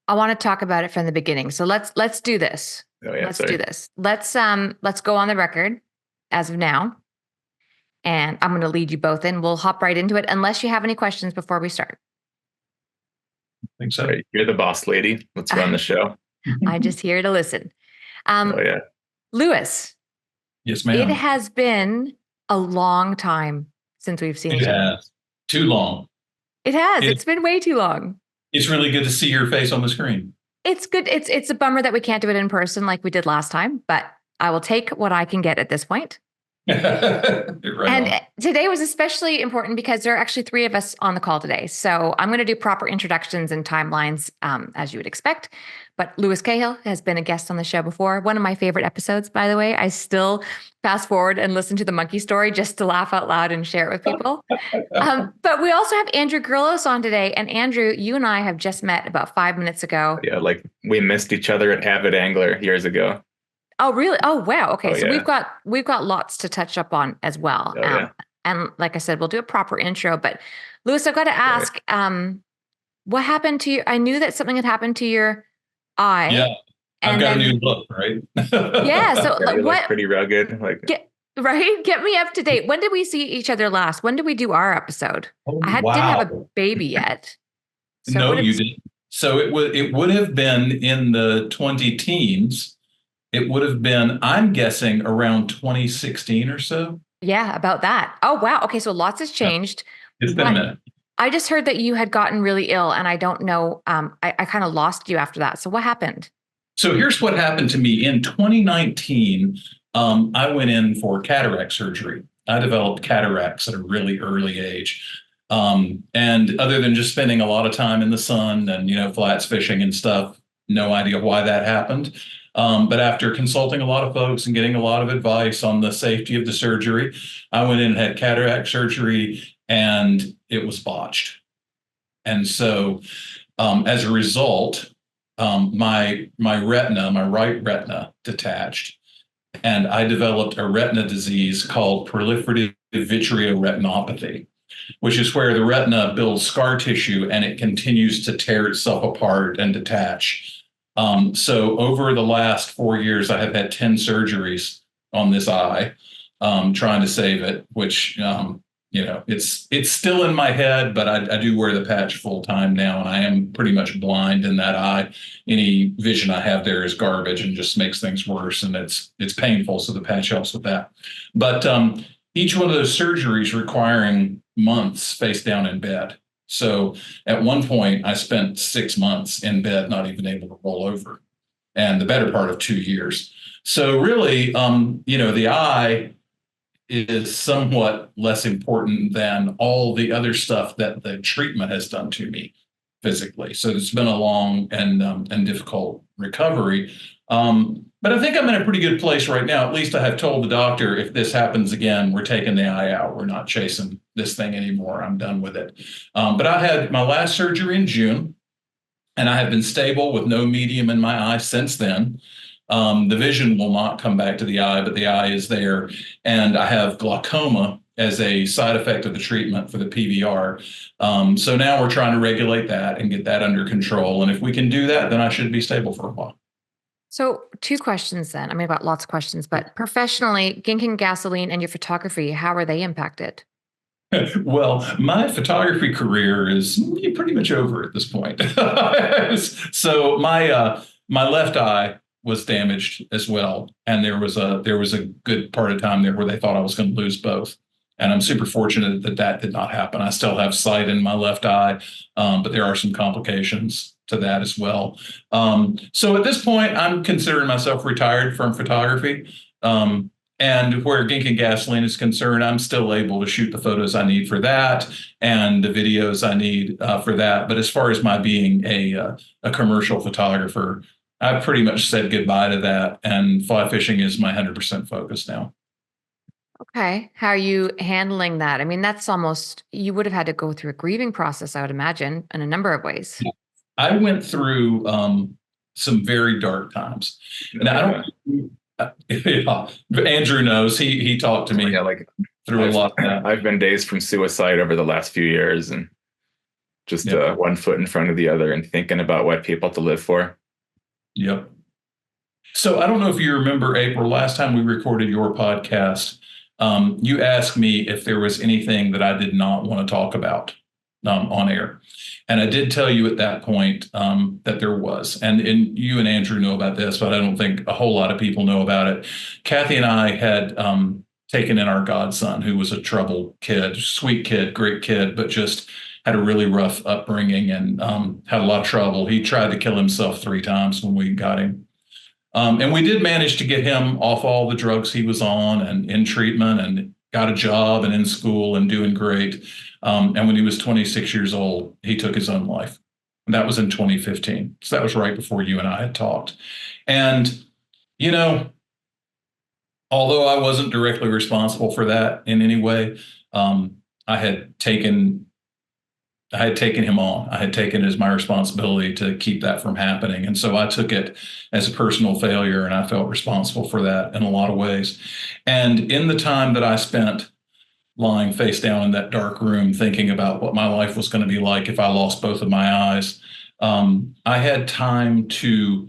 I want to talk about it from the beginning. So let's do this. Oh yeah, Let's do sorry. this. Let's go on the record as of now. And I'm going to lead you both in. We'll hop right into it unless you have any questions before we start. I think All so. right, you're the boss lady. Let's run the show. I'm just here to listen. Oh yeah. Lewis, Yes, it ma'am. has been a long time since we've seen It each other. has too long. It has. It, It's been way too long. it's really good to see your face on the screen. It's good. It's a bummer that we can't do it in person like we did last time, but I will take what I can get at this point. Right And on. today was especially important because there are actually three of us on the call today. So I'm going to do proper introductions and timelines, as you would expect. But Lewis Cahill has been a guest on the show before. One of my favorite episodes, by the way. I still fast forward and listen to the monkey story just to laugh out loud and share it with people. But we also have Andrew Grillos on today. And Andrew, you and I have just met about 5 minutes ago. Yeah, like we missed each other at Avid Angler years ago. Oh, really? Oh, wow. Okay. Oh So yeah. we've got lots to touch up on as well. Oh yeah. And like I said, we'll do a proper intro. But Lewis, I've got to Right. ask, what happened to you? I knew that something had happened to your Yeah, eye, I've and got a then new look, right? yeah. So Yeah, like, you're like what? pretty rugged. Like Get right. Get me up to date. When did we see each other last? When did we do our episode? Oh, Didn't have a wow. baby yet. So No, what you it's didn't. So it would have been in the 20 teens. It would have been, I'm guessing, around 2016 or so. yeah about that. Oh wow. Okay. So lots has Yeah, changed. it's been a What? minute. I just heard that you had gotten really ill, and I don't know. I kind of lost you after that. So what happened? So here's what happened to me in 2019. I went in for cataract surgery. I developed cataracts at a really early age. And other than just spending a lot of time in the sun and, flats fishing and stuff, no idea why that happened. But after consulting a lot of folks and getting a lot of advice on the safety of the surgery, I went in and had cataract surgery and it was botched. And so as a result, my retina, my right retina, detached, and I developed a retina disease called proliferative vitreoretinopathy, which is where the retina builds scar tissue and it continues to tear itself apart and detach. So over the last 4 years, I have had 10 surgeries on this eye, trying to save it, which it's still in my head, but I do wear the patch full time now, and I am pretty much blind in that eye. Any vision I have there is garbage and just makes things worse, and it's painful. So the patch helps with that. But each one of those surgeries requiring months face down in bed. So at one point, I spent 6 months in bed, not even able to roll over, and the better part of 2 years. So really, the eye is somewhat less important than all the other stuff that the treatment has done to me physically. So it's been a long and difficult recovery. But I think I'm in a pretty good place right now. At least I have told the doctor, if this happens again, we're taking the eye out. We're not chasing this thing anymore. I'm done with it. But I had my last surgery in June, and I have been stable with no medium in my eye since then. The vision will not come back to the eye, but the eye is there. And I have glaucoma as a side effect of the treatment for the PVR. So now we're trying to regulate that and get that under control. And if we can do that, then I should be stable for a while. So two questions then. I mean, I've got lots of questions, but professionally, Ginking Gasoline and your photography, how are they impacted? Well, my photography career is pretty much over at this point. So my left eye was damaged as well, and there was a good part of time there where they thought I was going to lose both. And I'm super fortunate that that did not happen. I still have sight in my left eye, but there are some complications to that as well. So at this point, I'm considering myself retired from photography. And where Ginking Gasoline is concerned, I'm still able to shoot the photos I need for that and the videos I need for that. But as far as my being a commercial photographer, I've pretty much said goodbye to that. And fly fishing is my 100% focus now. Okay. How are you handling that? I mean, that's almost, you would have had to go through a grieving process, I would imagine, in a number of ways. I went through some very dark times. And I yeah. don't, yeah, Andrew knows. He talked to Oh, me yeah, like through a I've lot of that. I've been dazed from suicide over the last few years, and just Yep. one foot in front of the other and thinking about what people to live for. Yep. So I don't know if you remember, April, last time we recorded your podcast, you asked me if there was anything that I did not want to talk about on air. And I did tell you at that point that there was. And you and Andrew know about this, but I don't think a whole lot of people know about it. Kathy and I had taken in our godson, who was a troubled kid, sweet kid, great kid, but just had a really rough upbringing and had a lot of trouble. He tried to kill himself 3 times when we got him. And we did manage to get him off all the drugs he was on and in treatment and got a job and in school and doing great. And when he was 26 years old, he took his own life. And that was in 2015. So that was right before you and I had talked. And, you know, although I wasn't directly responsible for that in any way, I had taken him on. I had taken it as my responsibility to keep that from happening. And so I took it as a personal failure, and I felt responsible for that in a lot of ways. And in the time that I spent lying face down in that dark room, thinking about what my life was going to be like if I lost both of my eyes, I had time to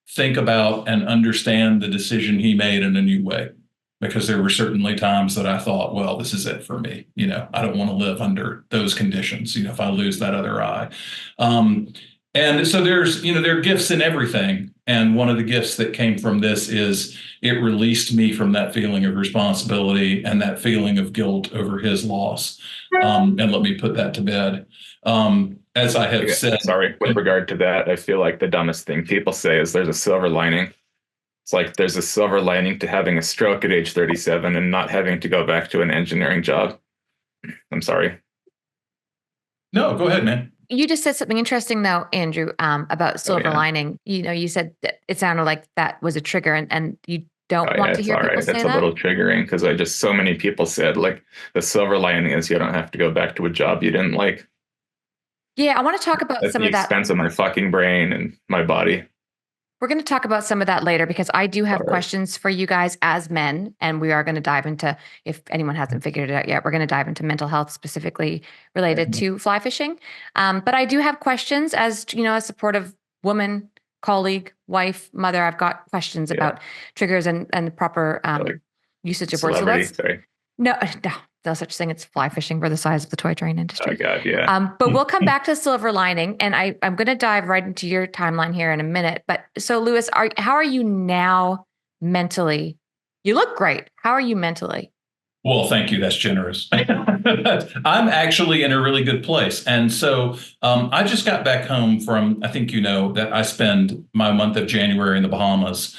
think about and understand the decision he made in a new way. Because there were certainly times that I thought, well, this is it for me. You know, I don't want to live under those conditions, you know, if I lose that other eye. And so there's, you know, there are gifts in everything. And one of the gifts that came from this is it released me from that feeling of responsibility and that feeling of guilt over his loss. And let me put that to bed. As I have said. Sorry, with regard to that, I feel like the dumbest thing people say is there's a silver lining. It's like there's a silver lining to having a stroke at age 37 and not having to go back to an engineering job. I'm sorry. No, go ahead, man. You just said something interesting, though, Andrew, about silver lining. You know, you said that it sounded like that was a trigger, and you don't want to hear people say that. It's a little triggering because so many people said like the silver lining is you don't have to go back to a job you didn't like. Yeah, I want to talk about some of that. At the expense of my fucking brain and my body. We're going to talk about some of that later because I do have questions for you guys as men, and we are going to dive into, if anyone hasn't figured it out yet, we're going to dive into mental health specifically related to fly fishing. But I do have questions as, you know, a supportive woman, colleague, wife, mother. I've got questions about triggers and the proper usage of words. So no such thing. It's fly fishing for the size of the toy train industry. Oh God, yeah. But we'll come back to silver lining, and I'm going to dive right into your timeline here in a minute. But so, Lewis, how are you now mentally? You look great. How are you mentally? Well, thank you. That's generous. I'm actually in a really good place. And so I just got back home from, I think you know that I spend my month of January in the Bahamas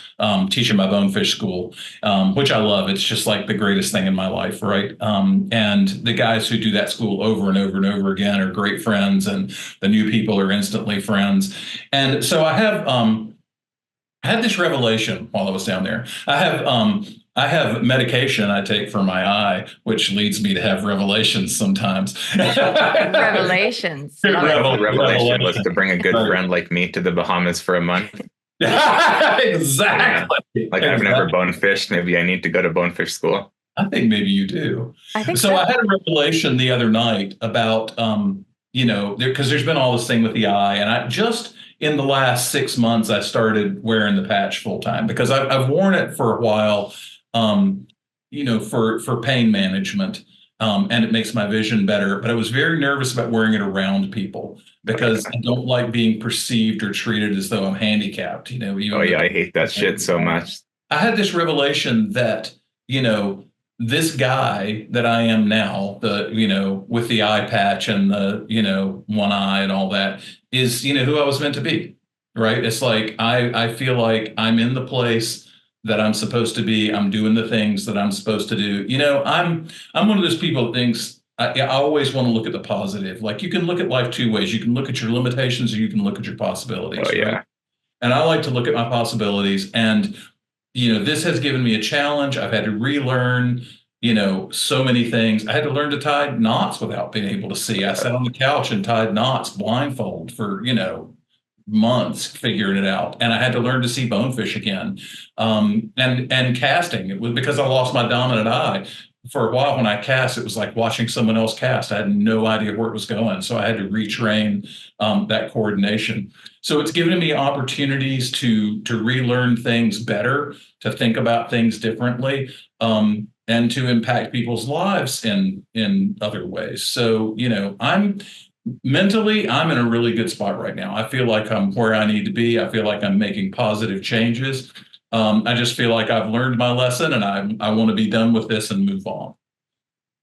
teaching my bonefish school, which I love. It's just like the greatest thing in my life, right? And the guys who do that school over and over and over again are great friends, and the new people are instantly friends. And so I had this revelation while I was down there. I have medication I take for my eye, which leads me to have revelations sometimes. Revelations. Revelation was to bring a good friend like me to the Bahamas for a month. Exactly. Yeah. Like I've never bonefished. Maybe I need to go to bonefish school. I think maybe you do. I think so. I had a revelation the other night about, because there's been all this thing with the eye, and I just in the last 6 months I started wearing the patch full time because I've worn it for a while. For pain management, and it makes my vision better. But I was very nervous about wearing it around people because I don't like being perceived or treated as though I'm handicapped. I hate that shit so much. I had this revelation that, this guy that I am now, with the eye patch and the, one eye and all that is, who I was meant to be. Right. It's like I feel like I'm in the place that I'm supposed to be. I'm doing the things that I'm supposed to do. I'm one of those people that thinks I always want to look at the positive. Like you can look at life 2 ways. You can look at your limitations or you can look at your possibilities. Oh, yeah. Right? And I like to look at my possibilities. And, this has given me a challenge. I've had to relearn, so many things. I had to learn to tie knots without being able to see. I sat on the couch and tied knots blindfold for, months figuring it out, and I had to learn to see bonefish again, and casting. It was because I lost my dominant eye. for a while when I cast, it was like watching someone else cast. I had no idea where it was going. So I had to retrain that coordination. So it's given me opportunities to relearn things better, to think about things differently, and to impact people's lives in other ways. So, I'm mentally, I'm in a really good spot right now. I feel like I'm where I need to be. I feel like I'm making positive changes. I just feel like I've learned my lesson, and I want to be done with this and move on.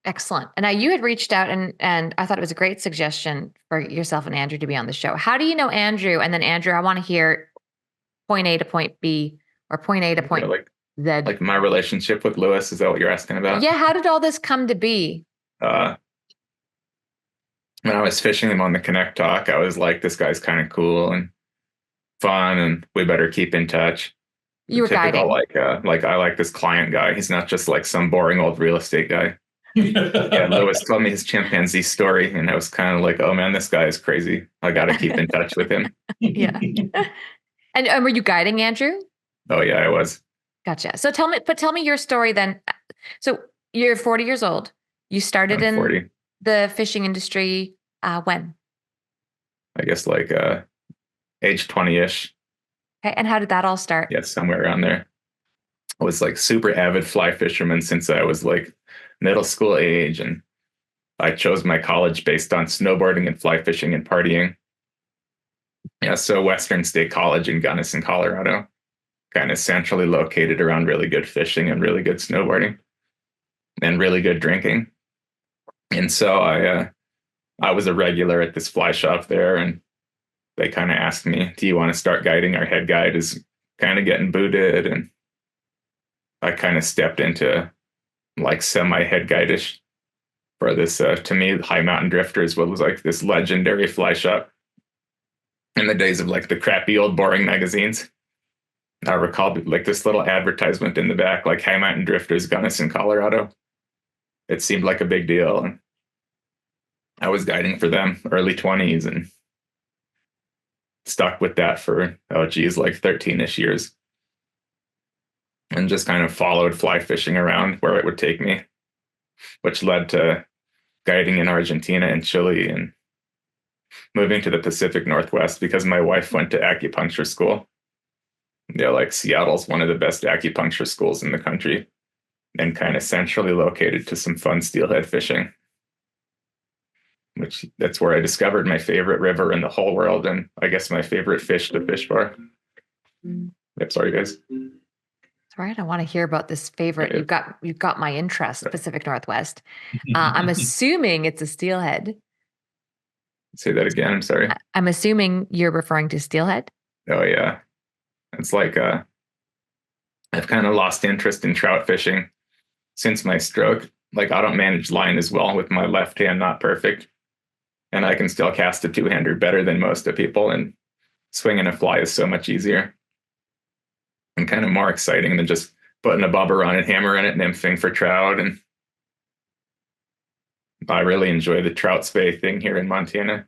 Excellent. And now you had reached out, and I thought it was a great suggestion for yourself and Andrew to be on the show. How do you know Andrew? And then Andrew, I want to hear point A to point B, or point A to point Z. Like my relationship with Lewis, is that what you're asking about? Yeah. How did all this come to be? When I was fishing him on the Connect Talk, I was like, this guy's kind of cool and fun, and we better keep in touch. You were guiding. Like I like this client guy. He's not just like some boring old real estate guy. Yeah, Lewis told me his chimpanzee story, and I was kind of like, oh man, this guy is crazy. I got to keep in touch with him. Yeah. And were you guiding Andrew? Oh yeah, I was. Gotcha. So tell me your story then. So you're 40 years old. You started in 40. The fishing industry when? I guess like age 20-ish. Okay. And how did that all start? Yeah, somewhere around there. I was like super avid fly fisherman since I was like middle school age, and I chose my college based on snowboarding and fly fishing and partying. Yeah, so Western State College in Gunnison, Colorado, kind of centrally located around really good fishing and really good snowboarding and really good drinking. And so I was a regular at this fly shop there, and they kind of asked me, do you want to start guiding? Our head guide is kind of getting booted. And I kind of stepped into like semi-head guide-ish for this, to me, High Mountain Drifters was like this legendary fly shop in the days of like the crappy old boring magazines. I recall like this little advertisement in the back, like High Mountain Drifters, Gunnison, Colorado. It seemed like a big deal. And I was guiding for them early 20s and stuck with that for, like 13-ish years. And just kind of followed fly fishing around where it would take me, which led to guiding in Argentina and Chile and moving to the Pacific Northwest because my wife went to acupuncture school. Yeah, like Seattle's one of the best acupuncture schools in the country and kind of centrally located to some fun steelhead fishing, which that's where I discovered my favorite river in the whole world. And I guess my favorite fish to fish for. Yep, sorry guys. All right. I want to hear about this favorite. You've got my interest, Pacific Northwest. I'm assuming it's a steelhead. Say that again. I'm sorry. I'm assuming you're referring to steelhead. Oh yeah. It's like I've kind of lost interest in trout fishing since my stroke. Like I don't manage line as well with my left hand, not perfect. And I can still cast a two-hander better than most of people. And swinging a fly is so much easier and kind of more exciting than just putting a bobber on and hammering it, nymphing for trout. And I really enjoy the trout spay thing here in Montana.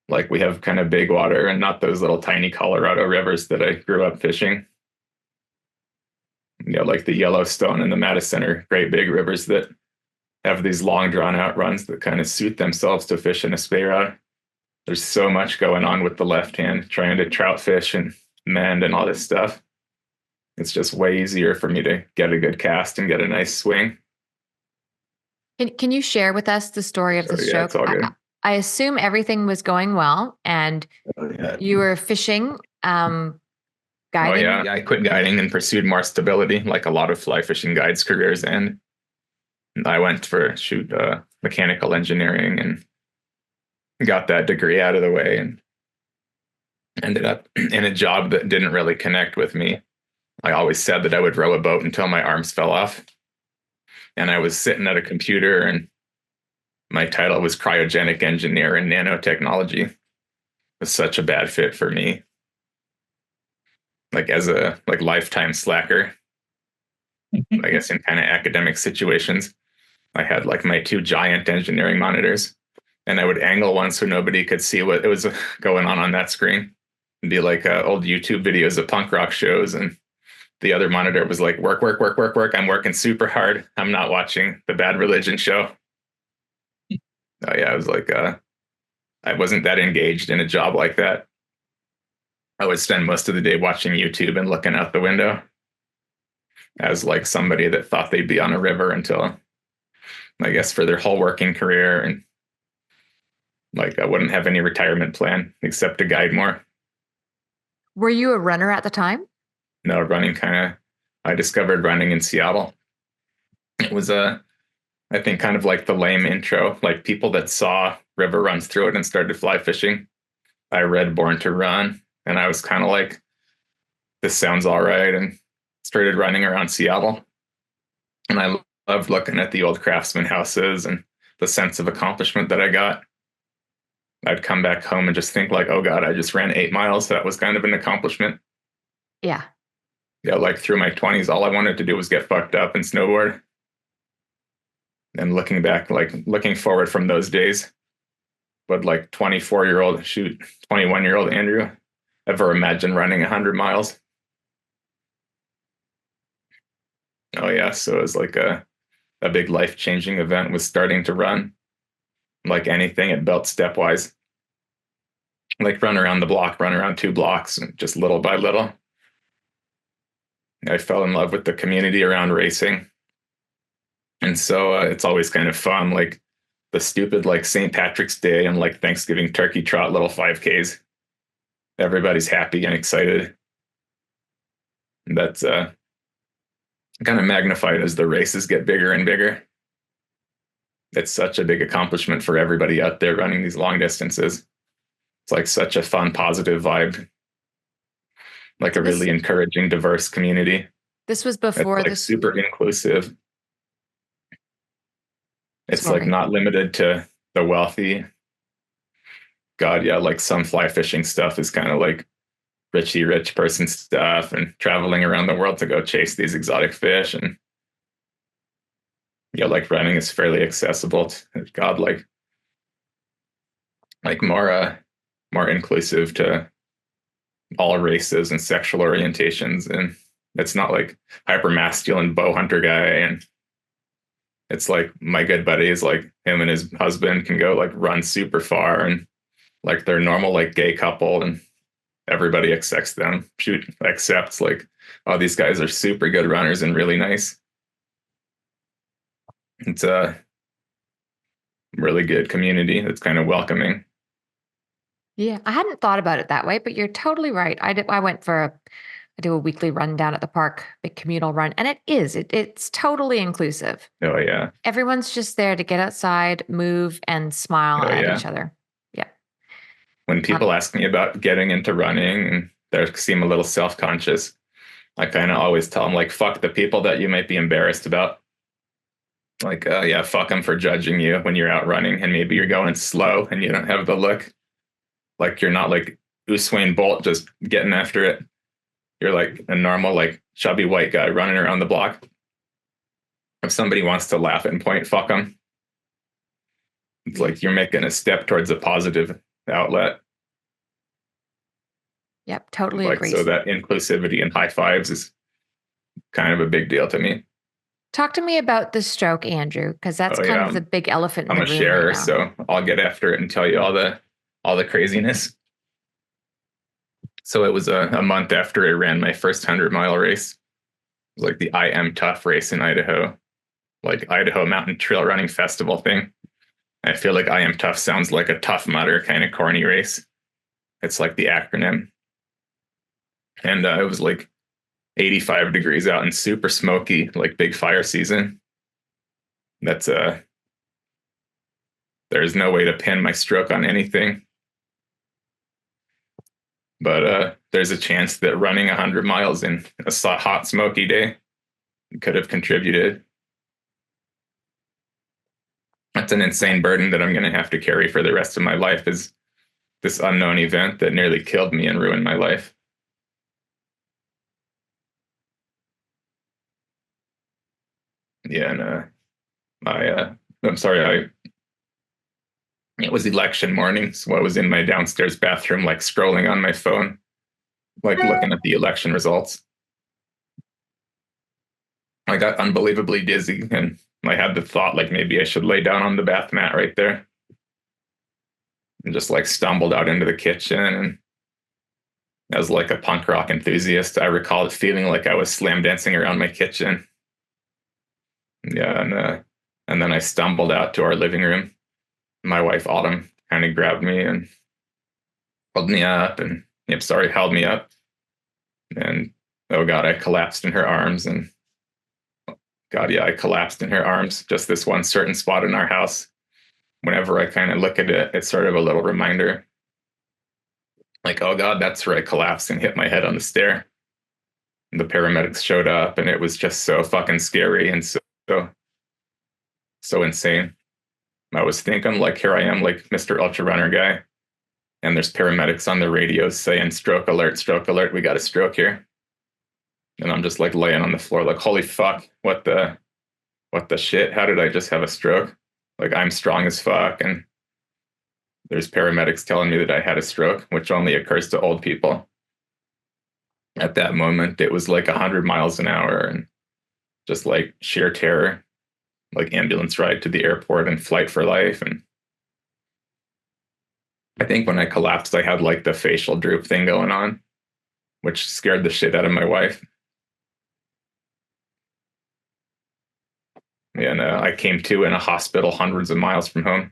Like we have kind of big water and not those little tiny Colorado rivers that I grew up fishing. You know, like the Yellowstone and the Madison are great big rivers that have these long drawn out runs that kind of suit themselves to fish in a spay rod. There's so much going on with the left hand, trying to trout fish and mend and all this stuff. It's just way easier for me to get a good cast and get a nice swing. Can you share with us the story of the stroke? It's all good. I assume everything was going well and you were fishing, guiding. Oh yeah, I quit guiding and pursued more stability, like a lot of fly fishing guides' careers. And I went for mechanical engineering and got that degree out of the way and ended up in a job that didn't really connect with me. I always said that I would row a boat until my arms fell off. And I was sitting at a computer and my title was cryogenic engineer in nanotechnology. It was such a bad fit for me. Like as a lifetime slacker, I guess in kind of academic situations, I had like my two giant engineering monitors and I would angle one so nobody could see what it was going on that screen. It'd be like old YouTube videos of punk rock shows and the other monitor was like, work, work, work, work, work. I'm working super hard. I'm not watching the Bad Religion show. Oh yeah, I was like, I wasn't that engaged in a job like that. I would spend most of the day watching YouTube and looking out the window as like somebody that thought they'd be on a river until, I guess, for their whole working career. And like I wouldn't have any retirement plan except to guide more. Were you a runner at the time? No, running I discovered running in Seattle. It was I think kind of like the lame intro, like people that saw river runs through it and started fly fishing. I read Born to Run and I was kind of like, this sounds all right. And started running around Seattle. And I loved looking at the old craftsman houses and the sense of accomplishment that I got. I'd come back home and just think like, oh God, I just ran 8 miles. That was kind of an accomplishment. Yeah. Yeah, like through my 20s, all I wanted to do was get fucked up and snowboard. And looking back, like looking forward from those days, would like 21-year-old Andrew ever imagine running 100 miles? Oh yeah, so it was like a big life-changing event was starting to run. Like anything, it built stepwise. Like run around the block, run around 2 blocks, and just little by little. I fell in love with the community around racing. And so it's always kind of fun, like the stupid like St. Patrick's Day and like Thanksgiving turkey trot little 5Ks. Everybody's happy and excited. And that's kind of magnified as the races get bigger and bigger. It's such a big accomplishment for everybody out there running these long distances. It's like such a fun, positive vibe, like a really encouraging, diverse community. This was before it's like super inclusive. It's like not limited to the wealthy. God, yeah, like some fly fishing stuff is kind of like rich person stuff and traveling around the world to go chase these exotic fish. And yeah, like running is fairly accessible to God, like more inclusive to all races and sexual orientations. And it's not like hyper masculine bow hunter guy. And it's like my good buddy is like him and his husband can go like run super far and like they're normal, like gay couple, and everybody accepts like, oh, these guys are super good runners and really nice. It's a really good community that's kind of welcoming. Yeah, I hadn't thought about it that way, but you're totally right. I do a weekly run down at the park, big communal run, and it's totally inclusive. Oh yeah. Everyone's just there to get outside, move, and smile at each other. Yeah. When people ask me about getting into running and they seem a little self-conscious, I kind of always tell them like, fuck the people that you might be embarrassed about. Like, yeah, fuck them for judging you when you're out running and maybe you're going slow and you don't have the look. Like you're not like Usain Bolt just getting after it. You're like a normal, like chubby white guy running around the block. If somebody wants to laugh and point, fuck them. It's like you're making a step towards a positive outlet. Yep, totally agree. So that inclusivity and high fives is kind of a big deal to me. Talk to me about the stroke, Andrew, because that's kind of the big elephant in the room. I'm a sharer, so I'll get after it and tell you all the craziness. So it was a month after I ran my first 100-mile race. It was like the I Am Tough race in Idaho, like Idaho Mountain Trail Running Festival thing. I feel like I Am Tough sounds like a Tough Mudder kind of corny race. It's like the acronym. And it was like 85 degrees out and super smoky, like big fire season. That's there's no way to pin my stroke on anything. But there's a chance that running 100 miles in a hot, smoky day could have contributed. That's an insane burden that I'm going to have to carry for the rest of my life, is this unknown event that nearly killed me and ruined my life. Yeah, and I'm sorry, it was election morning, so I was in my downstairs bathroom, like scrolling on my phone, like looking at the election results. I got unbelievably dizzy, and I had the thought like maybe I should lay down on the bath mat right there, and just like stumbled out into the kitchen. And as like a punk rock enthusiast, I recall it feeling like I was slam dancing around my kitchen. Yeah, and then I stumbled out to our living room. My wife Autumn kind of grabbed me and held me up, and held me up. And oh God, I collapsed in her arms. And God, yeah, I collapsed in her arms. Just this one certain spot in our house. Whenever I kind of look at it, it's sort of a little reminder. Like, oh God, that's where I collapsed and hit my head on the stair. And the paramedics showed up, and it was just so fucking scary and so insane. I was thinking, like, here I am, like Mr. Ultra Runner guy, and there's paramedics on the radios saying, stroke alert, we got a stroke here. And I'm just like laying on the floor, like, holy fuck, what the shit? How did I just have a stroke? Like, I'm strong as fuck, and there's paramedics telling me that I had a stroke, which only occurs to old people. At that moment, it was like 100 miles an hour, and just like sheer terror, like ambulance ride to the airport and flight for life. And I think when I collapsed, I had like the facial droop thing going on, which scared the shit out of my wife. And I came to in a hospital hundreds of miles from home.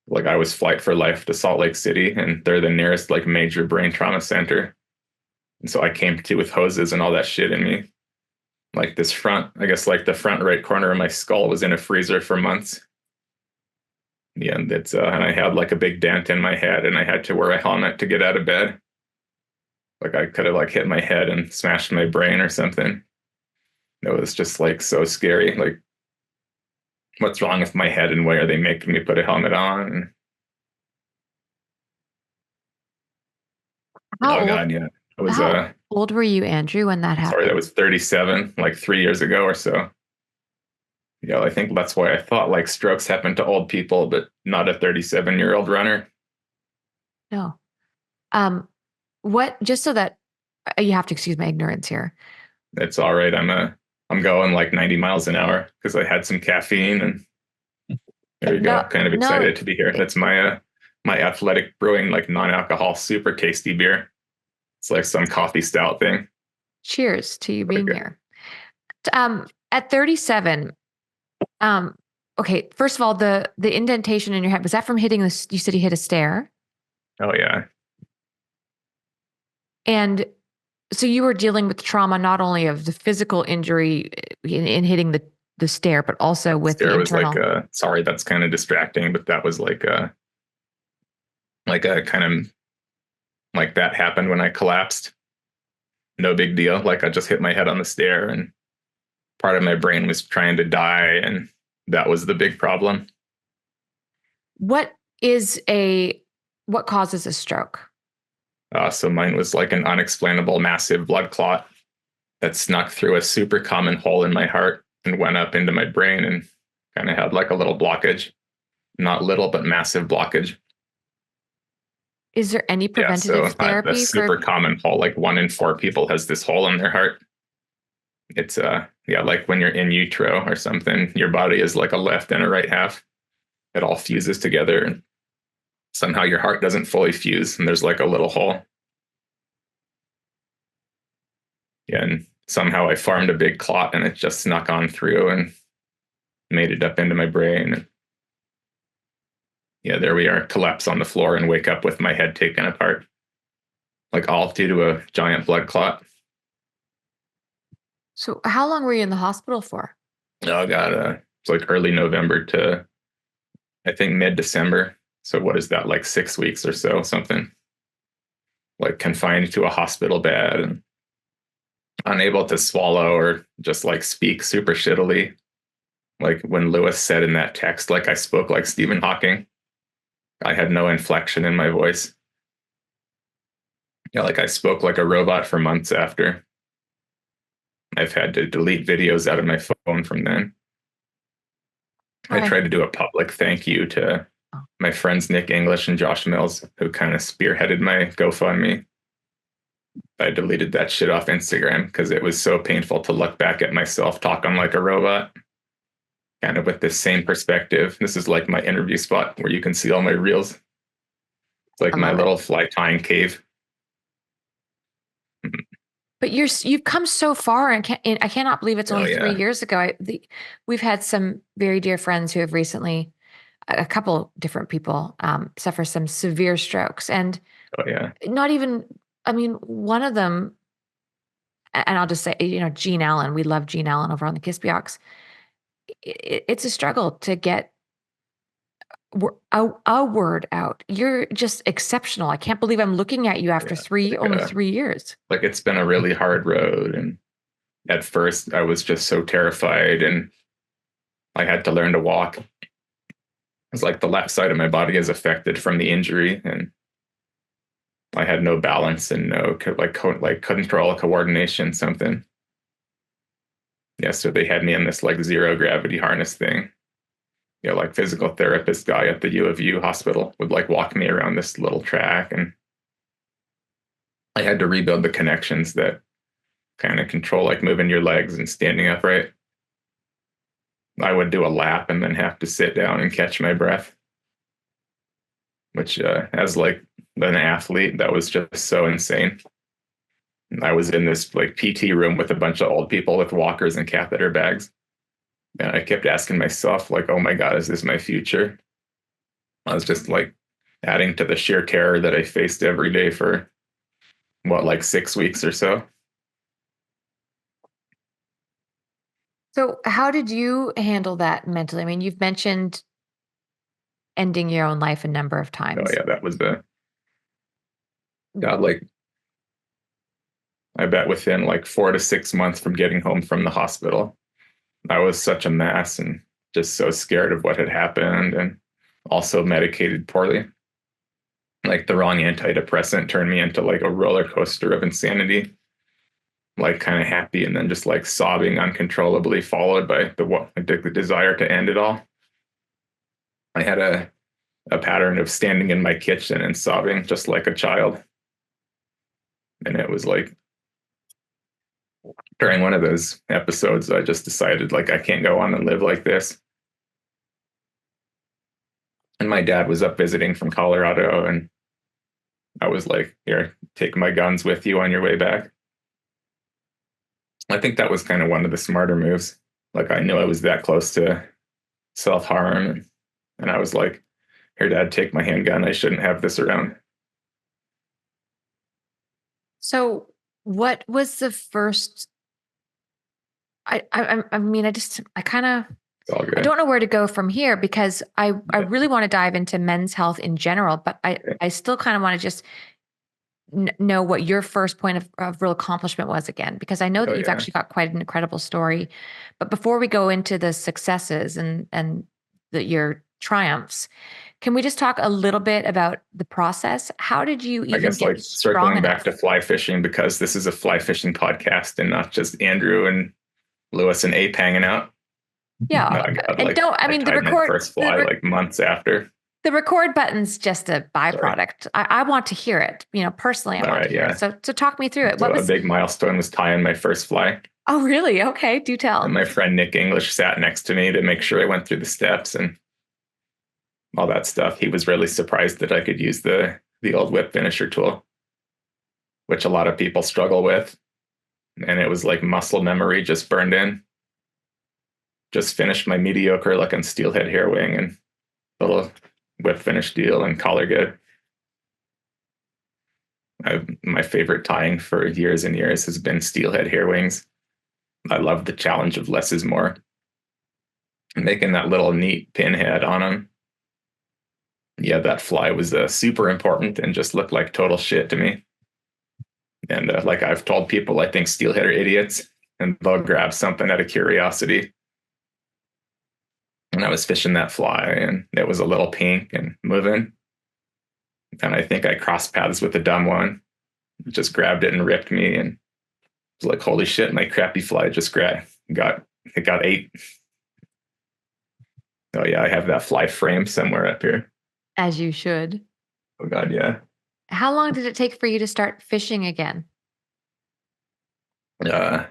Like, I was flight for life to Salt Lake City, and they're the nearest like major brain trauma center. And so I came to with hoses and all that shit in me. Like this front, I guess like the front right corner of my skull was in a freezer for months. Yeah, and and I had like a big dent in my head, and I had to wear a helmet to get out of bed. Like, I could have like hit my head and smashed my brain or something. It was just like so scary. Like, what's wrong with my head, and why are they making me put a helmet on? Oh God, yeah. I was how old were you, Andrew, when that happened? Sorry, that was 37, like 3 years ago or so. Yeah, I think that's why I thought like strokes happen to old people, but not a 37-year-old runner. No. What, just so that you have to excuse my ignorance here. It's all right. I'm going like 90 miles an hour because I had some caffeine, and there you go. Kind of excited to be here. That's my Athletic Brewing, like non-alcohol, super tasty beer. It's like some coffee stout thing. Cheers to you being here. At 37, okay, first of all, the indentation in your head, was that from hitting this? You said you hit a stair. Oh yeah. And so you were dealing with trauma, not only of the physical injury in hitting the stair, but also with the internal. Was like sorry, that's kind of distracting, but that was like a kind of like that happened when I collapsed. No big deal. Like, I just hit my head on the stair, and part of my brain was trying to die, and that was the big problem. What causes a stroke? So mine was like an unexplainable massive blood clot that snuck through a super common hole in my heart and went up into my brain, and kind of had like a little blockage. Not little, but massive blockage. Is there any preventative therapy? The super common hole, like 1 in 4 people has this hole in their heart. It's like when you're in utero or something, your body is like a left and a right half. It all fuses together, and somehow your heart doesn't fully fuse, and there's like a little hole. Yeah, and somehow I farmed a big clot, and it just snuck on through and made it up into my brain. Yeah, there we are, collapse on the floor and wake up with my head taken apart. Like, all due to a giant blood clot. So how long were you in the hospital for? Oh God, it's like early November to, I think, mid-December. So what is that, like 6 weeks or so, something? Like confined to a hospital bed and unable to swallow or just like speak super shittily. Like when Lewis said in that text, like I spoke like Stephen Hawking. I had no inflection in my voice. Yeah, like I spoke like a robot for months after. I've had to delete videos out of my phone from then. I tried to do a public thank you to my friends Nick English and Josh Mills, who kind of spearheaded my GoFundMe. I deleted that shit off Instagram because it was so painful to look back at myself talking like a robot, kind of with this same perspective. This is like my interview spot where you can see all my reels. It's like I my love it. little fly tying cave. But you've come so far, and I cannot believe it's only 3 years ago. We've had some very dear friends who have recently, a couple different people, suffer some severe strokes, and not even. I mean, one of them, and I'll just say, Gene Allen. We love Gene Allen over on the Kispiox. It's a struggle to get a word out. You're just exceptional. I can't believe I'm looking at you after only 3 years. Like, it's been a really hard road, and at first I was just so terrified, and I had to learn to walk. It's like the left side of my body is affected from the injury, and I had no balance and no control, coordination, something. Yeah, so they had me in this like zero gravity harness thing. Like physical therapist guy at the U of U hospital would like walk me around this little track, and I had to rebuild the connections that kind of control like moving your legs and standing upright. I would do a lap and then have to sit down and catch my breath, which as like an athlete, that was just so insane. I was in this like PT room with a bunch of old people with walkers and catheter bags. And I kept asking myself, like, oh my God, is this my future? I was just like adding to the sheer terror that I faced every day for like 6 weeks or so. So how did you handle that mentally? I mean, you've mentioned ending your own life a number of times. Oh yeah, that was like, I bet within like 4 to 6 months from getting home from the hospital, I was such a mess and just so scared of what had happened, and also medicated poorly. Like the wrong antidepressant turned me into like a roller coaster of insanity, like kind of happy and then just like sobbing uncontrollably, followed by the desire to end it all. I had a pattern of standing in my kitchen and sobbing just like a child. And it was like, during one of those episodes, I just decided like I can't go on and live like this. And my dad was up visiting from Colorado, and I was like, here, take my guns with you on your way back. I think that was kind of one of the smarter moves. Like I knew I was that close to self-harm, and I was like, here, Dad, take my handgun. I shouldn't have this around. So what was the first? I don't know where to go from here, because I really want to dive into men's health in general, but I still kind of want to just know what your first point of real accomplishment was again, because I know that you've actually got quite an incredible story. But before we go into the successes and your triumphs, can we just talk a little bit about the process? How did you even get like circling back to fly fishing, because this is a fly fishing podcast and not just Andrew and Lewis and Ape hanging out. Yeah. The record first fly like months after. The record button's just a byproduct. I want to hear it, personally. I want to hear it. So talk me through it. So a big milestone was tying my first fly. Oh, really? Okay. Do tell. And my friend Nick English sat next to me to make sure I went through the steps and all that stuff. He was really surprised that I could use the old whip finisher tool, which a lot of people struggle with. And it was like muscle memory just burned in. Just finished my mediocre looking steelhead hair wing and little whip finish deal and collar good. My favorite tying for years and years has been steelhead hair wings. I love the challenge of less is more. Making that little neat pinhead on them. Yeah, that fly was super important and just looked like total shit to me. And like I've told people, I think steelhead are idiots, and they'll grab something out of curiosity. And I was fishing that fly, and it was a little pink and moving. And I think I crossed paths with a dumb one. Just grabbed it and ripped me, and it was like, holy shit, my crappy fly just got 8. Oh yeah, I have that fly frame somewhere up here. As you should. Oh God, yeah. How long did it take for you to start fishing again? Uh,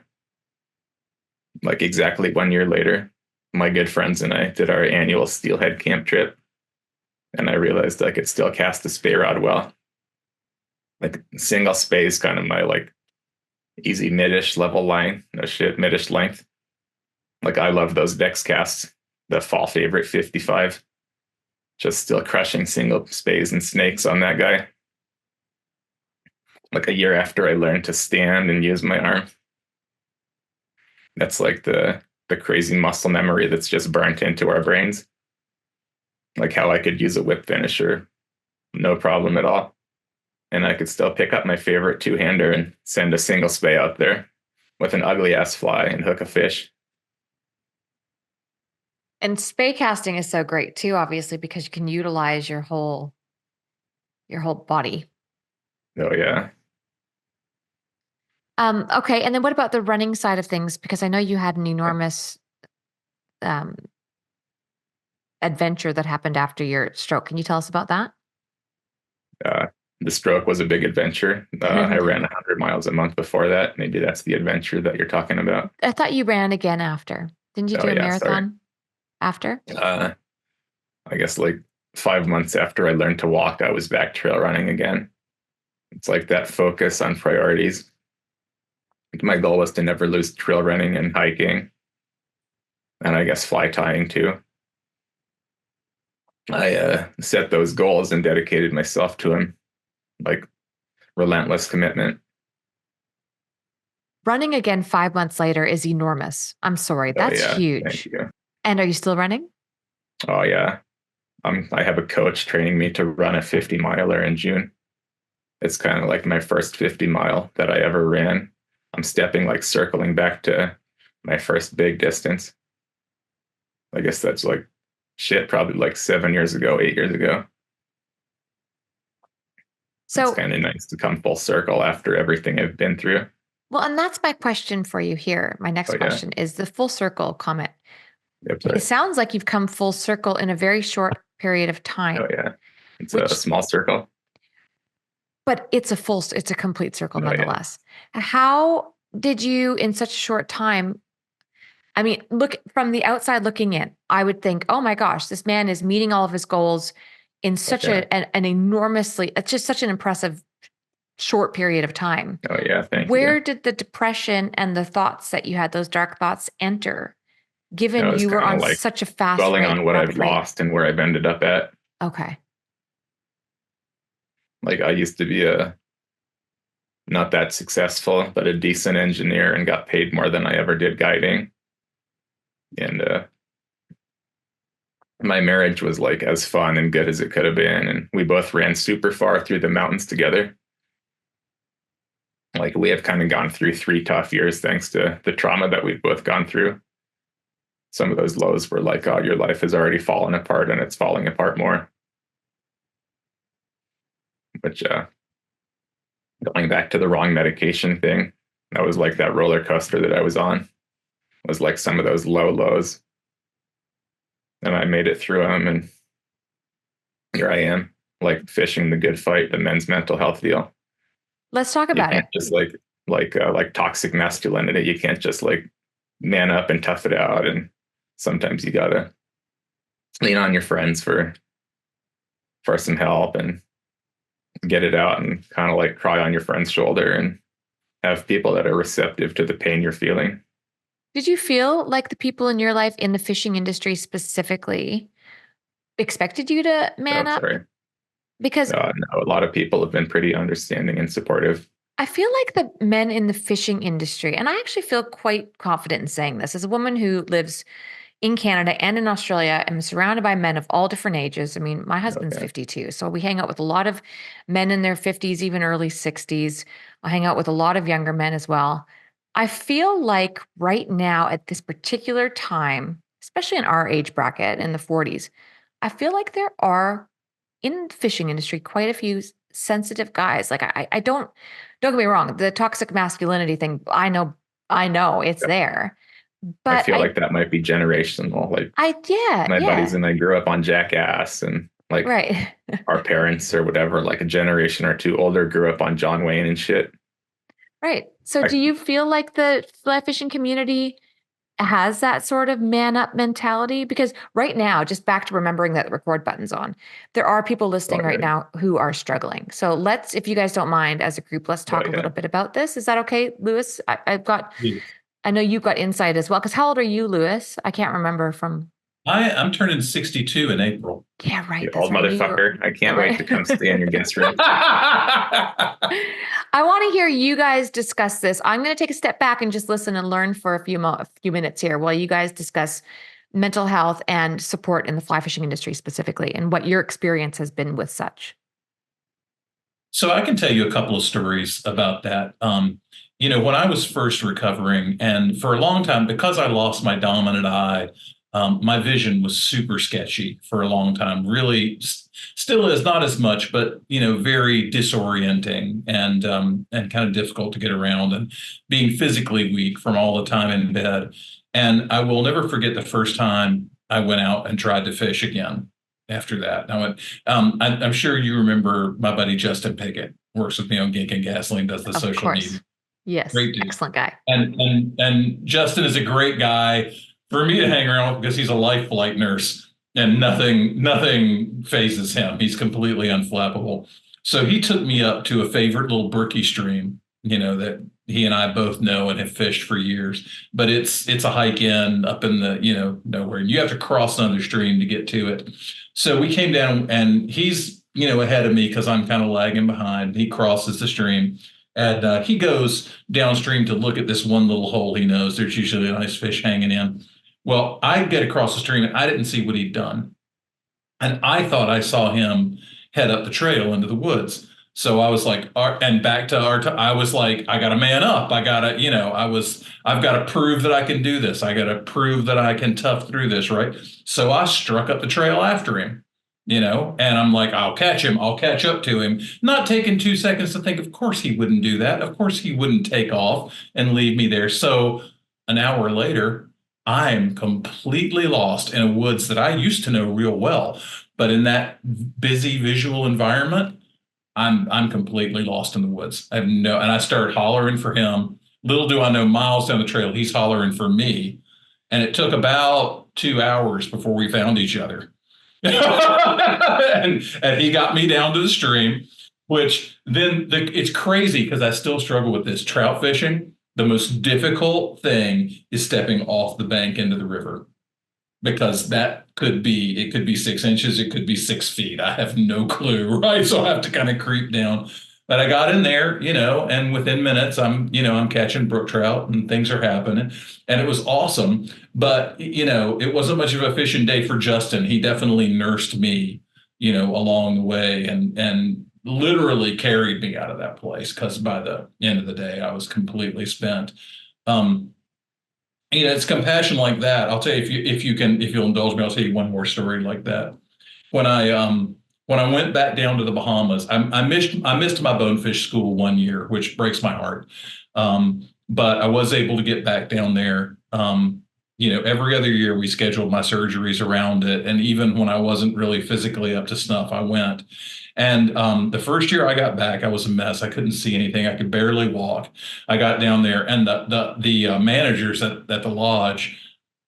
like exactly 1 year later, my good friends and I did our annual steelhead camp trip, and I realized I could still cast a spey rod well. Like single spey is kind of my like easy midish level line. No shit, midish length. Like I love those Vex casts, the fall favorite 55. Just still crushing single spays and snakes on that guy. Like a year after I learned to stand and use my arm. That's like the crazy muscle memory that's just burnt into our brains. Like how I could use a whip finisher, no problem at all. And I could still pick up my favorite two-hander and send a single spay out there with an ugly ass fly and hook a fish. And spay casting is so great too, obviously, because you can utilize your whole body. Oh yeah. Okay, and then what about the running side of things? Because I know you had an enormous adventure that happened after your stroke. Can you tell us about that? The stroke was a big adventure. I ran 100 miles a month before that. Maybe that's the adventure that you're talking about. I thought you ran again after. Didn't you do a marathon after? I guess like 5 months after I learned to walk, I was back trail running again. It's like that focus on priorities. My goal was to never lose trail running and hiking, and I guess fly tying too. I set those goals and dedicated myself to them, like relentless commitment. Running again 5 months later is enormous. I'm sorry, that's huge. Thank you. And are you still running? Oh yeah, I have a coach training me to run a 50 miler in June. It's kind of like my first 50 mile that I ever ran. I'm stepping like circling back to my first big distance. I guess that's like shit, probably like 7 years ago, 8 years ago. So it's kind of nice to come full circle after everything I've been through. Well, and that's my question for you here. My next question is the full circle comment. Yep, it sounds like you've come full circle in a very short period of time. Oh yeah, it's a small circle. But it's a complete circle nonetheless. Yeah. How did you, in such a short time, I mean, look from the outside looking in, I would think, oh my gosh, this man is meeting all of his goals in such an enormously, it's just such an impressive short period of time. Oh yeah, thank you. Where did the depression and the thoughts that you had, those dark thoughts, enter? Given you were on like such a fast rate. Dwelling on what I've lost and where I've ended up at. Okay. Like I used to be not that successful, but a decent engineer and got paid more than I ever did guiding. And my marriage was like as fun and good as it could have been. And we both ran super far through the mountains together. Like we have kind of gone through 3 tough years thanks to the trauma that we've both gone through. Some of those lows were like, oh, your life has already fallen apart and it's falling apart more. Which going back to the wrong medication thing, that was like that roller coaster that I was on. It was like some of those low lows. And I made it through them, and here I am, like fishing the good fight, the men's mental health deal. Let's talk about it. Just like toxic masculinity. You can't just like man up and tough it out. And sometimes you gotta lean on your friends for some help and get it out, and kind of like cry on your friend's shoulder and have people that are receptive to the pain you're feeling. Did you feel like the people in your life in the fishing industry specifically expected you to man up? Sorry. Because no, a lot of people have been pretty understanding and supportive. I feel like the men in the fishing industry, and I actually feel quite confident in saying this as a woman who lives in Canada and in Australia, I'm surrounded by men of all different ages. I mean, my husband's 52, so we hang out with a lot of men in their 50s, even early 60s. I hang out with a lot of younger men as well. I feel like right now at this particular time, especially in our age bracket in the 40s, I feel like there are in the fishing industry quite a few sensitive guys. Like I don't get me wrong, the toxic masculinity thing, I know it's there. But I feel like that might be generational. Like my buddies and I grew up on Jackass, and like our parents or whatever, like a generation or two older, grew up on John Wayne and shit. Right. So do you feel like the fly fishing community has that sort of man up mentality? Because right now, just back to remembering that the record button's on, there are people listening right now who are struggling. So let's, if you guys don't mind, as a group, let's talk a little bit about this. Is that okay, Lewis? I know you've got insight as well. Because how old are you, Lewis? I can't remember from. I'm turning 62 in April. Yeah, right. You old motherfucker. I can't wait to come stay in your guest room. I want to hear you guys discuss this. I'm going to take a step back and just listen and learn for a few minutes here while you guys discuss mental health and support in the fly fishing industry specifically, and what your experience has been with such. So I can tell you a couple of stories about that. When I was first recovering, and for a long time, because I lost my dominant eye, my vision was super sketchy for a long time. Really, still is, not as much, but very disorienting and kind of difficult to get around, and being physically weak from all the time in bed. And I will never forget the first time I went out and tried to fish again. After that, I'm sure you remember my buddy Justin Pickett, works with me on Gink and Gasoline, does the Of social course. media. Yes, Great dude. excellent guy. And Justin is a great guy for me to hang around with because he's a life flight nurse and nothing phases him. He's completely unflappable. So he took me up to a favorite little brookie stream, that he and I both know and have fished for years. But it's a hike up in the, nowhere. You have to cross another stream to get to it. So we came down, and he's, ahead of me because I'm kind of lagging behind. He crosses the stream. And he goes downstream to look at this one little hole he knows there's usually a nice fish hanging in. Well, I get across the stream and I didn't see what he'd done. And I thought I saw him head up the trail into the woods. So I was like, and back to I was like, I got to man up. I've got to prove that I can do this. I got to prove that I can tough through this. Right. So I struck up the trail after him. And I'm like, I'll catch him. I'll catch up to him. Not taking 2 seconds to think, of course he wouldn't do that. Of course he wouldn't take off and leave me there. So an hour later, I'm completely lost in a woods that I used to know real well. But in that busy visual environment, I'm completely lost in the woods. And I started hollering for him. Little do I know, miles down the trail, he's hollering for me. And it took about 2 hours before we found each other. and he got me down to the stream, which then it's crazy because I still struggle with this. Trout fishing, the most difficult thing is stepping off the bank into the river, because it could be 6 inches, it could be 6 feet. I have no clue, right? So I have to kind of creep down. But I got in there, and within minutes, I'm catching brook trout and things are happening. And it was awesome. But, it wasn't much of a fishing day for Justin. He definitely nursed me, along the way and literally carried me out of that place, because by the end of the day, I was completely spent. It's compassion like that. I'll tell you, if you'll indulge me, I'll tell you one more story like that. When I went back down to the Bahamas, I missed my bonefish school 1 year, which breaks my heart. But I was able to get back down there. Every other year we scheduled my surgeries around it. And even when I wasn't really physically up to snuff, I went. And the first year I got back, I was a mess. I couldn't see anything. I could barely walk. I got down there, and the managers at the lodge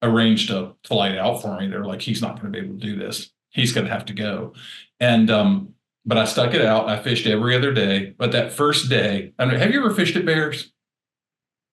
arranged a flight out for me. They're like, he's not going to be able to do this. He's going to have to go. And but I stuck it out. I fished every other day. But that first day, have you ever fished at Bears?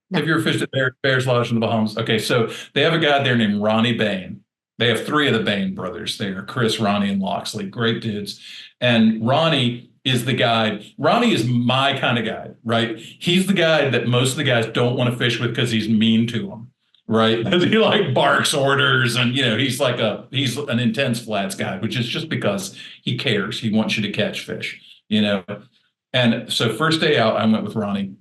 No. Have you ever fished at Bears Lodge in the Bahamas? Okay, so they have a guy there named Ronnie Bain. They have 3 of the Bain brothers there: Chris, Ronnie, and Loxley. Great dudes. And Ronnie is the guide. Ronnie is my kind of guide, right? He's the guy that most of the guys don't want to fish with because he's mean to them, right? He barks orders, and he's an intense flats guy, which is just because he cares. He wants you to catch fish, And so first day out, I went with Ronnie.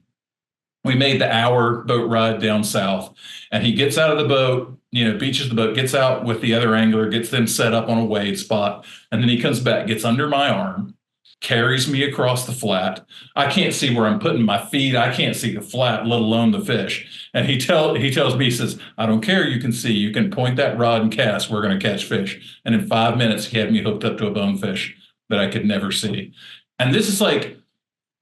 We made the hour boat ride down south, and he gets out of the boat, beaches the boat, gets out with the other angler, gets them set up on a wade spot. And then he comes back, gets under my arm, carries me across the flat. I can't see where I'm putting my feet. I can't see the flat, let alone the fish. And he tells me, he says, I don't care. You can see, you can point that rod and cast. We're going to catch fish. And in 5 minutes, he had me hooked up to a bonefish that I could never see. And this is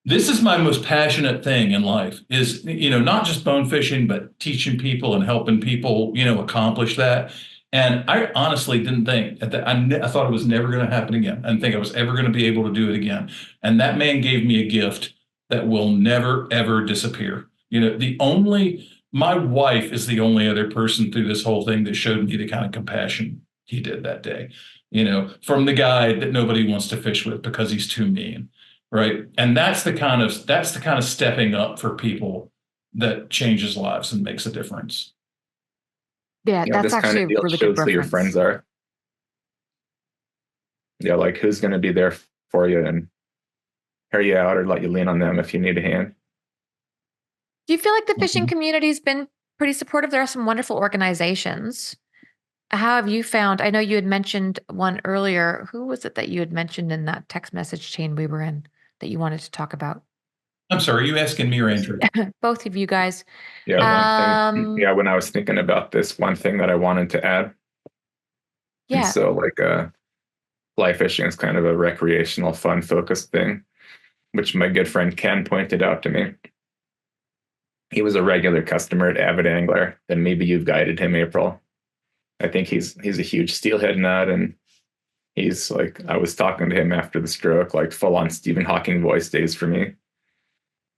This is my most passionate thing in life is, not just bone fishing, but teaching people and helping people, accomplish that. And I honestly didn't think that I thought it was never going to happen again. I didn't think I was ever going to be able to do it again. And that man gave me a gift that will never, ever disappear. My wife is the only other person through this whole thing that showed me the kind of compassion he did that day, from the guy that nobody wants to fish with because he's too mean. Right. And that's the kind of stepping up for people that changes lives and makes a difference. Yeah, that's This kind actually of a deal really good shows who your reference. friends are. Yeah, like who's going to be there for you and hear you out or let you lean on them if you need a hand. Do you feel like the fishing Mhm. community's been pretty supportive? There are some wonderful organizations. How have you found? I know you had mentioned one earlier. Who was it that you had mentioned in that text message chain we were in that you wanted to talk about? I'm sorry, are you asking me or Andrew? Both of you guys. Yeah, one thing. Um, Yeah, when I was thinking about this, one thing that I wanted to add, and yeah. so like fly fishing is kind of a recreational, fun focused thing, which my good friend Ken pointed out to me. He was a regular customer at Avid Angler, and maybe you've guided him, April. I think he's a huge steelhead nut, and he's like, I was talking to him after the stroke, like full on Stephen Hawking voice days for me.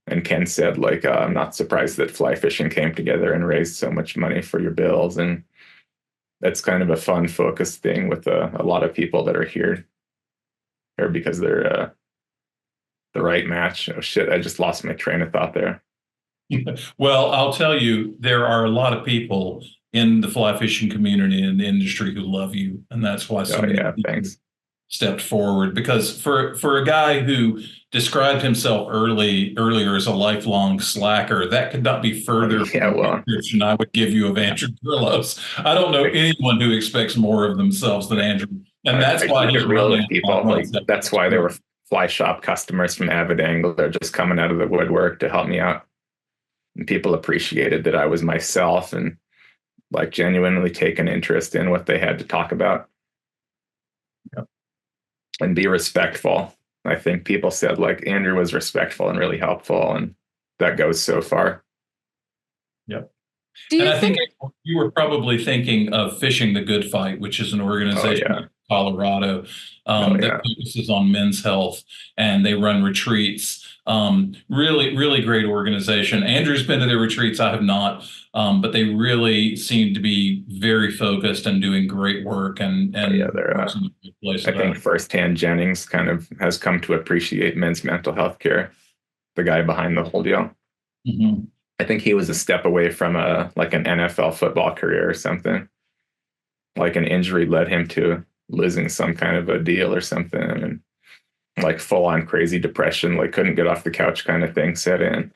And Ken said, like, I'm not surprised that fly fishing came together and raised so much money for your bills. And that's kind of a fun, focused thing with a lot of people that are here because they're the right match. Oh shit! I just lost my train of thought there. Well, I'll tell you, there are a lot of people in the fly fishing community and the industry who love you, and that's why so Oh many yeah, people thanks. stepped forward. Because for a guy who described himself earlier as a lifelong slacker, that could not be further Yeah, from the well, description I would give you of Andrew Grillos. I don't know anyone who expects more of themselves than Andrew, and that's I why keep he's it real running with people. Like a that's why they were fly shop customers from Avid Angler just coming out of the woodwork to help me out. And people appreciated that I was myself and like genuinely take an interest in what they had to talk about. Yep. And be respectful. I think people said like Andrew was respectful and really helpful, and that goes so far. Yep. Do And you I think think? you were probably thinking of Fishing the Good Fight, which is an Oh organization yeah, in Colorado oh that yeah, focuses on men's health, and they run retreats. Really, really great organization. Andrew's been to their retreats. I have not, but they really seem to be very focused and doing great work oh yeah. and They're. hearts in a good place I about think it. firsthand Jennings kind of has come to appreciate men's mental health care. The guy behind the whole deal. Mhm. I think he was a step away from like an NFL football career or something. Like an injury led him to losing some kind of a deal or something, and like full on crazy depression, like couldn't get off the couch kind of thing set in.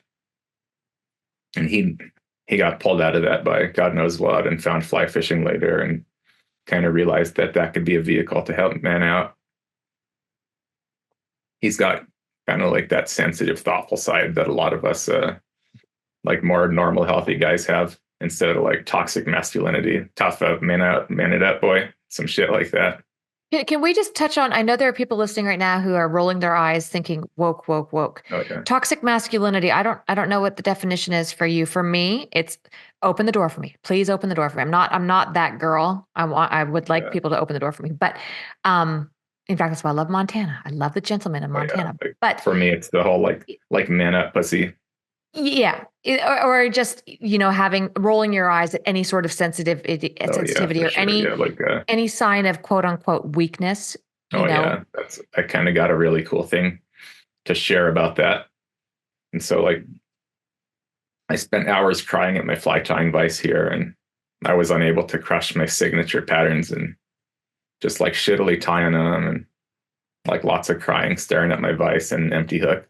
And he got pulled out of that by God knows what and found fly fishing later and kind of realized that that could be a vehicle to help men out. He's got kind of like that sensitive, thoughtful side that a lot of us like more normal, healthy guys have instead of like toxic masculinity, tough up, man it up, boy, some shit like that. Can we just touch on? I know there are people listening right now who are rolling their eyes, thinking woke, woke, woke. Oh yeah, Toxic masculinity. I don't know what the definition is for you. For me, it's open the door for me. Please open the door for me. I'm not that girl. I would like yeah, people to open the door for me. But um, in fact, that's why I love Montana. I love the gentleman in oh yeah. Montana. Like, But for me, it's the whole like man up pussy. yeah, or just having rolling your eyes at any sort of Oh yeah, sensitivity for or sure. any Yeah, like any sign of quote unquote weakness. You oh know, yeah, that's I kind of got a really cool thing to share about that. And so like I spent hours crying at my fly tying vise here, and I was unable to crush my signature patterns and just like shittily tying them and like lots of crying, staring at my vise and an empty hook.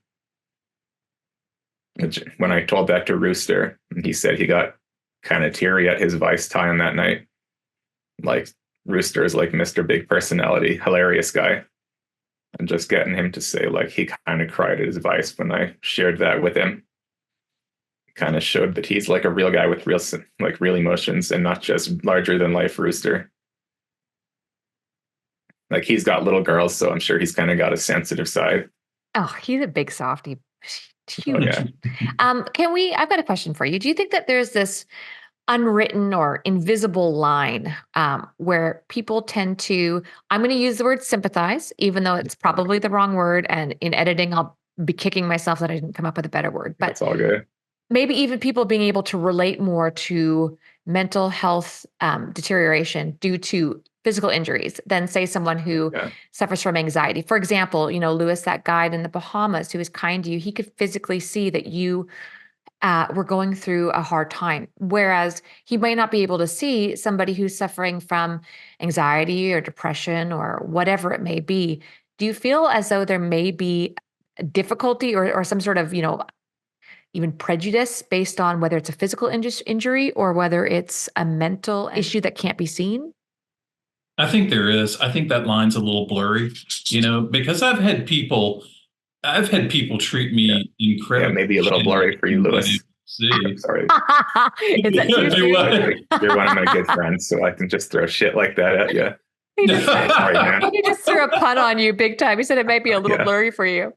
Which, when I told that to Rooster, he said he got kind of teary at his vice tying that night. Like Rooster is like Mr. Big Personality, hilarious guy. And just getting him to say like he kind of cried at his vice when I shared that with him kind of showed that he's like a real guy with real emotions and not just larger than life Rooster. Like he's got little girls, so I'm sure he's kind of got a sensitive side. oh, he's a big softy. Huge. yeah. I've got a question for you. Do you think that there's this unwritten or invisible line where people tend to, I'm going to use the word sympathize, even though it's probably the wrong word. And in editing, I'll be kicking myself that I didn't come up with a better word. But That's all good. maybe even people being able to relate more to mental health deterioration due to physical injuries than, say, someone who suffers from anxiety. For example, Lewis, that guide in the Bahamas who was kind to you, he could physically see that you were going through a hard time, whereas he might not be able to see somebody who's suffering from anxiety or depression or whatever it may be. Do you feel as though there may be a difficulty or some sort of, even prejudice based on whether it's a physical injury or whether it's a mental issue that can't be seen? I think there is. I think that line's a little blurry, because I've had people treat me incredibly. Yeah, maybe a little blurry for you, Lewis. See. Sorry. Is that too soon? You're one of my good friends, so I can just throw shit like that at you. Sorry, man. He just threw a pun on you big time. He said it might be a little blurry for you.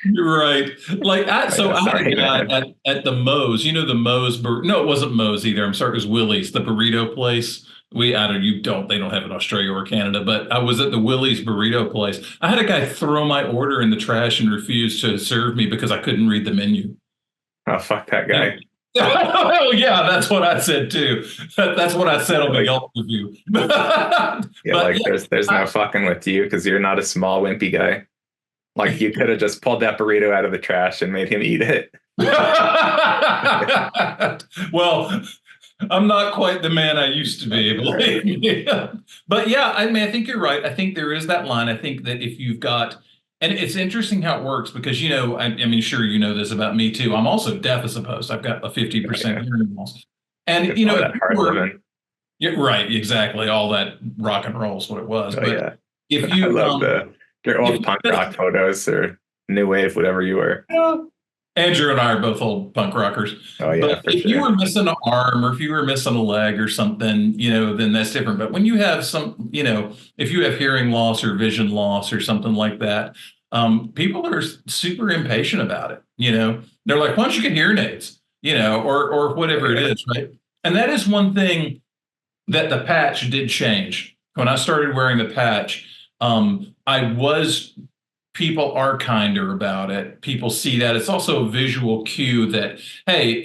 You're right. Like, I had a guy at the Moe's, the Moe's, no, it wasn't Moe's either. I'm sorry, it was Willie's, the burrito place. They don't have it in Australia or Canada, but I was at the Willie's burrito place. I had a guy throw my order in the trash and refuse to serve me because I couldn't read the menu. Oh, fuck that guy. Oh, yeah, that's what I said too. That's what I said on the Yelp review. There's no fucking with you because you're not a small, wimpy guy. Like, you could have just pulled that burrito out of the trash and made him eat it. Well, I'm not quite the man I used to be, believe me. But yeah, I think you're right. I think there is that line. I think that if you've got, and it's interesting how it works because, sure, this about me too. I'm also deaf as opposed. I've got a 50% hearing loss. And, yeah, right, exactly. All that rock and roll is what it was. If you I love your old punk rock photos or new wave, whatever you were. Andrew and I are both old punk rockers. Oh, yeah, but if you were missing an arm or if you were missing a leg or something, then that's different. But when you have if you have hearing loss or vision loss or something like that, people are super impatient about it. They're like, why don't you get hearing aids, or whatever it is, right? And that is one thing that the patch did change. When I started wearing the patch, people are kinder about it. People see that. It's also a visual cue that, hey,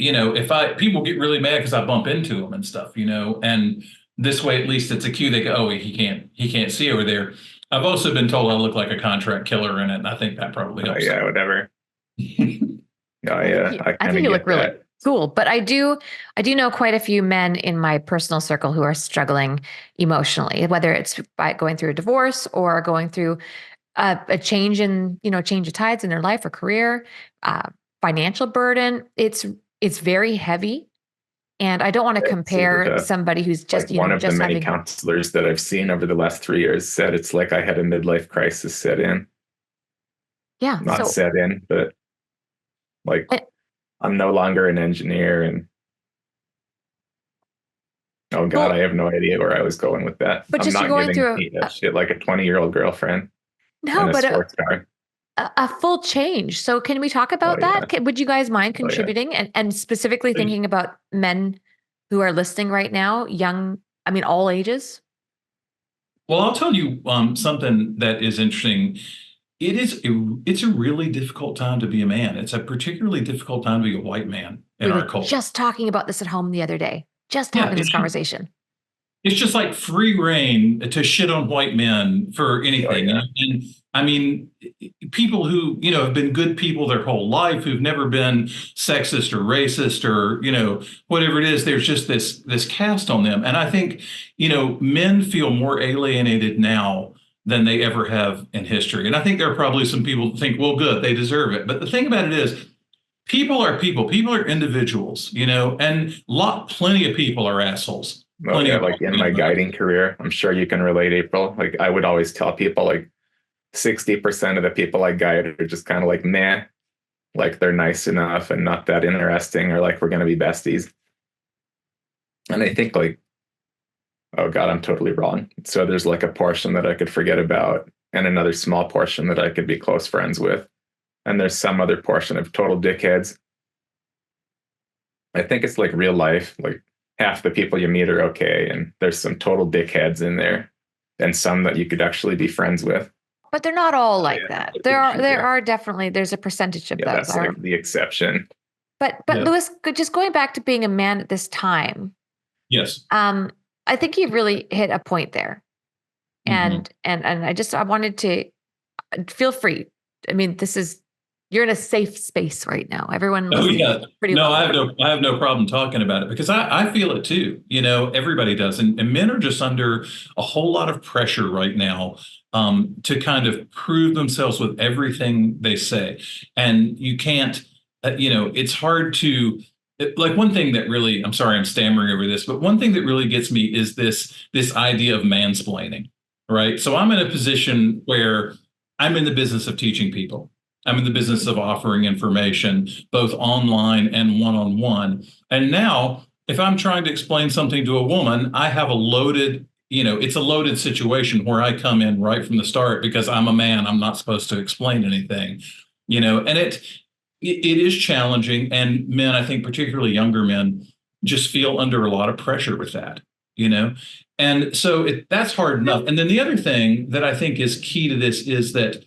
people get really mad because I bump into them and stuff, and this way, at least it's a cue. They go, oh, he can't see over there. I've also been told I look like a contract killer in it. And I think that probably helps. Oh, yeah, whatever. Oh, yeah. I think you look really cool, but I do know quite a few men in my personal circle who are struggling emotionally, whether it's by going through a divorce or going through a change of tides in their life or career, financial burden. It's very heavy. And I don't want to compare somebody who's just, one of the many counselors that I've seen over the last 3 years said it's like I had a midlife crisis set in. Yeah. Not set in, but I'm no longer an engineer and oh God, I have no idea where I was going with that. But I'm not going through shit like a 20-year-old girlfriend. No, but a full change. So can we talk about that? Yeah. Would you guys mind contributing and specifically thinking about men who are listening right now, all ages? Well, I'll tell you something that is interesting. It's a really difficult time to be a man. It's a particularly difficult time to be a white man in our culture. Just talking about this at home the other day, having this conversation. It's just like free reign to shit on white men for anything. Oh, yeah. And people who, have been good people their whole life, who've never been sexist or racist or, whatever it is, there's just this cast on them. And I think, men feel more alienated now than they ever have in history. And I think there are probably some people who think, well, good, they deserve it. But the thing about it is, people are people. People are individuals, and plenty of people are assholes. Well, yeah, like in my guiding career, I'm sure you can relate, April. Like I would always tell people, like 60% of the people I guide are just kind of like, meh, like they're nice enough and not that interesting, or like we're going to be besties. And I think like, oh God, I'm totally wrong. So there's like a portion that I could forget about and another small portion that I could be close friends with. and there's some other portion of total dickheads. I think it's like real life. Like half the people you meet are okay, and there's some total dickheads in there, and some that you could actually be friends with. But they're not all like yeah, that. yeah. There are definitely, there's a percentage of Yeah, those. that's like the exception. But Yeah. Lewis, just going back to being a man at this time, Yes. I think you really hit a point there. And I wanted to feel free. I mean, you're in a safe space right now. Everyone pretty No, well. I have no problem talking about it because I feel it too. You know, everybody does. And men are just under a whole lot of pressure right now to kind of prove themselves with everything they say. And you can't, it's hard to, like one thing that really, I'm sorry, I'm stammering over this, but one thing that really gets me is this idea of mansplaining, right? So I'm in a position where I'm in the business of teaching people. I'm in the business of offering information, both online and one-on-one. And now, if I'm trying to explain something to a woman, I have a loaded, it's a loaded situation where I come in right from the start because I'm a man. I'm not supposed to explain anything, and it is challenging. And men, I think particularly younger men, just feel under a lot of pressure with that, And so that's hard enough. And then the other thing that I think is key to this is that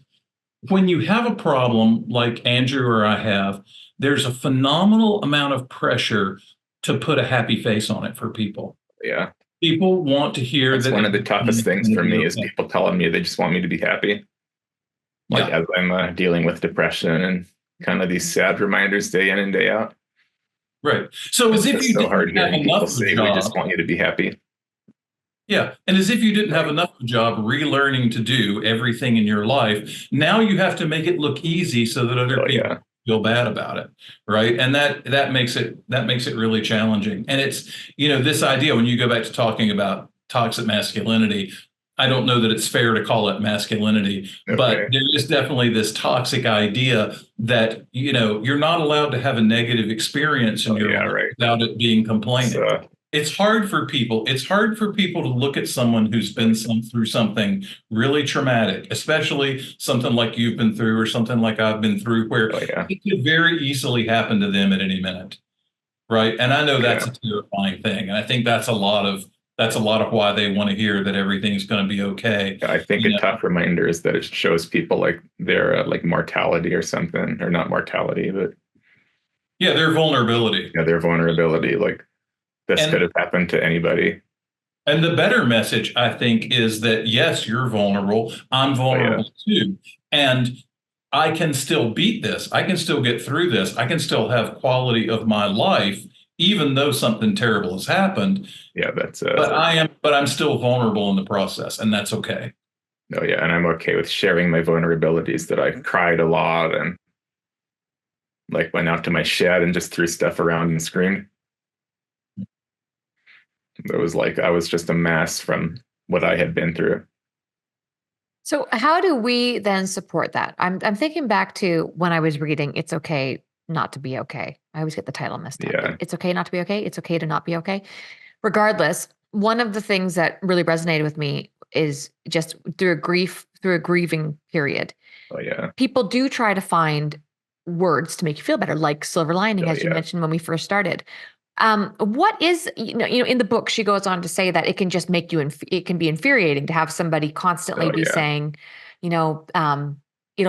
when you have a problem like Andrew or I have, there's a phenomenal amount of pressure to put a happy face on it for people. Yeah. People want to hear That's that. one of the toughest things for me is people telling me they just want me to be happy. Like as I'm dealing with depression and kind of these sad reminders day in and day out. Right. So as if you so hard didn't have hearing people enough say job. we just want you to be happy. Yeah. And as if you didn't have enough of a job relearning to do everything in your life, now you have to make it look easy so that other people feel bad about it. Right. And that makes it really challenging. And it's, this idea when you go back to talking about toxic masculinity, I don't know that it's fair to call it masculinity, but there is definitely this toxic idea that, you're not allowed to have a negative experience in your life without it being complaining. It's hard for people. It's hard for people to look at someone who's been through something really traumatic, especially something like you've been through or something like I've been through, where it could very easily happen to them at any minute, right? And I know that's a terrifying thing, and I think that's a lot of why they want to hear that everything's going to be okay. I think a tough reminder is that it shows people like their like mortality or something, or not mortality, but their vulnerability. Yeah, their vulnerability, like. This could have happened to anybody. And the better message, I think, is that, yes, you're vulnerable. I'm vulnerable too. And I can still beat this. I can still get through this. I can still have quality of my life, even though something terrible has happened. Yeah, that's but I'm still vulnerable in the process, and that's okay. Oh, yeah. And I'm okay with sharing my vulnerabilities, that I cried a lot and like went out to my shed and just threw stuff around and screamed. It was like I was just a mess from what I had been through. So how do we then support that? I'm thinking back to when I was reading It's Okay Not to Be Okay. I always get the title messed up. Yeah. It's okay not to be okay. It's okay to not be okay. Regardless, one of the things that really resonated with me is just through a grieving period. Oh yeah. People do try to find words to make you feel better, like silver lining, as you mentioned when we first started. What is, in the book, she goes on to say that it can just make you, it can be infuriating to have somebody constantly be saying, it'll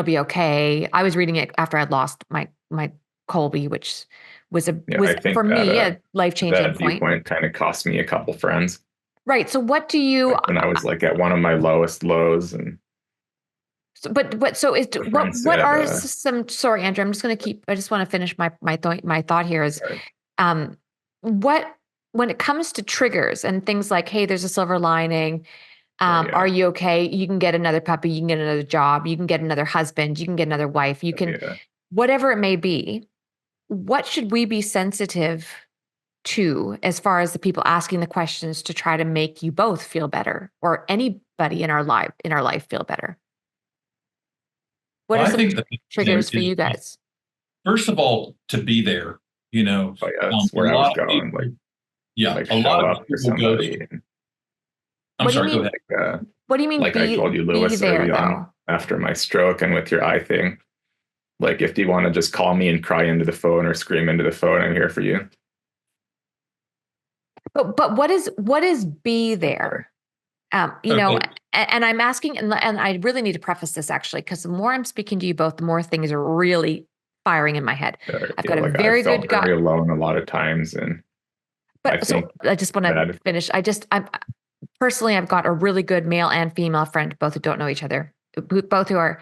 be okay. I was reading it after I'd lost my Colby, which was for me a life-changing that viewpoint kind of cost me a couple friends. Right. So what do you, when I was like at one of my lowest lows, and what are some, sorry, Andrew, I'm just going to I just want to finish my thought here is, when it comes to triggers and things like, hey, there's a silver lining. Are you okay? You can get another puppy. You can get another job. You can get another husband. You can get another wife. You can, whatever it may be. What should we be sensitive to as far as the people asking the questions to try to make you both feel better, or anybody in our life feel better? What are some triggers for you guys? First of all, to be there, that's where I was going. A lot of people go. I'm sorry, go ahead. What do you mean? Like I told you, Lewis, early on after my stroke and with your eye thing, Like, if you want to just call me and cry into the phone or scream into the phone, I'm here for you. But what is be there? Okay. And I'm asking, and I really need to preface this actually, because the more I'm speaking to you both, the more things are really firing in my head. I've got a Like, I very felt good very guy. alone a lot of times, and I But so think I just want to that finish. I'm personally, I've got a really good male and female friend, both who don't know each other, both who are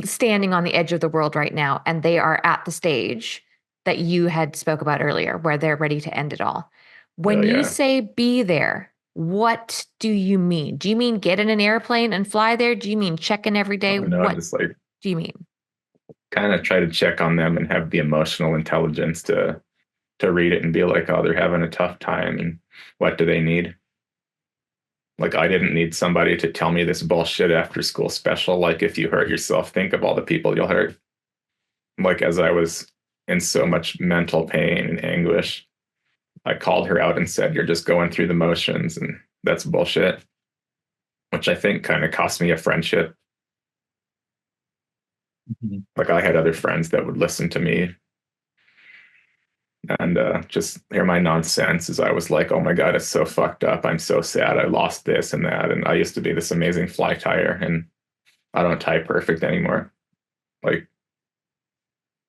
standing on the edge of the world right now, and they are at the stage that you had spoke about earlier, where they're ready to end it all. oh When you yeah, say be there, what do you mean? Do you mean get in an airplane and fly there? Do you mean check in every day? oh no, What just like do you mean? kind of try to check on them and have the emotional intelligence to read it and be like, oh, they're having a tough time, and what do they need? Like, I didn't need somebody to tell me this bullshit after school special. Like, if you hurt yourself, think of all the people you'll hurt. Like, as I was in so much mental pain and anguish, I called her out and said, you're just going through the motions, and that's bullshit, which I think kind of cost me a friendship. Mhm. Like, I had other friends that would listen to me and just hear my nonsense as I was like, oh my God, it's so fucked up. I'm so sad. I lost this and that. And I used to be this amazing fly tyer, and I don't tie perfect anymore. Like,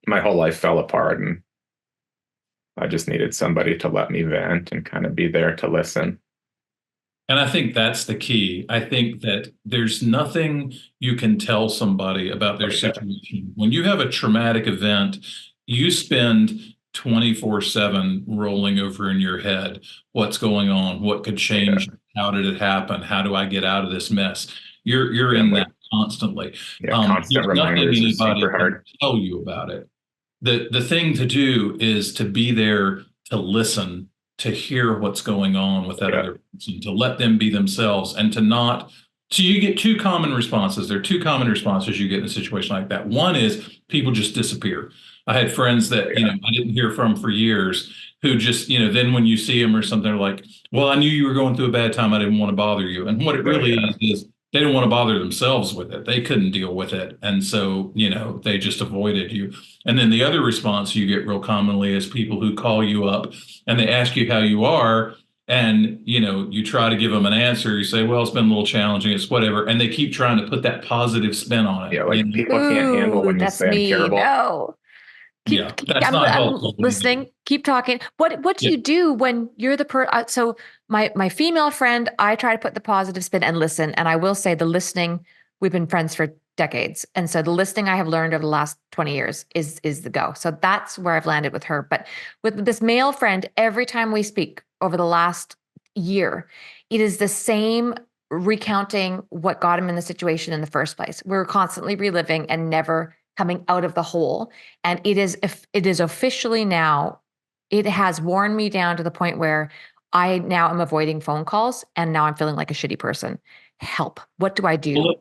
my whole life fell apart, and I just needed somebody to let me vent and kind of be there to listen. And I think that's the key. I think that there's nothing you can tell somebody about their Oh, yeah. situation. When you have a traumatic event, you spend 24/7 rolling over in your head. What's going on? What could Yeah. change? How did it happen? How do I get out of this mess? You're Yeah. in Like, that constantly. yeah, constant There's nothing reminders are anybody super can hard. tell you about it. The thing to do is to be there to listen, to hear what's going on with that Yeah. other person, to let them be themselves, and to not. So you get two common responses. There are two common responses you get in a situation like that. One is people just disappear. I had friends that Yeah. I didn't hear from for years who just then when you see them or something, they're like, "Well, I knew you were going through a bad time. I didn't want to bother you." And what it Oh, really yeah. is they didn't want to bother themselves with it. They couldn't deal with it, and so they just avoided you. And then the other response you get real commonly is people who call you up and they ask you how you are. And, you try to give them an answer. You say, well, it's been a little challenging. It's whatever. And they keep trying to put that positive spin on it. Yeah. Like, people can't handle Ooh, when you that's say I'm me. terrible. No. Yeah, that's not I'm helpful when you do. listening. Keep talking. What do Yeah. you do when you're so my female friend, I try to put the positive spin and listen. And I will say the listening, we've been friends for decades. And so the listening I have learned over the last 20 years is the go. So that's where I've landed with her. But with this male friend, every time we speak over the last year, it is the same recounting what got him in the situation in the first place. We're constantly reliving and never coming out of the hole. And it is officially now, it has worn me down to the point where I now am avoiding phone calls and now I'm feeling like a shitty person. Help. What do I Well, do?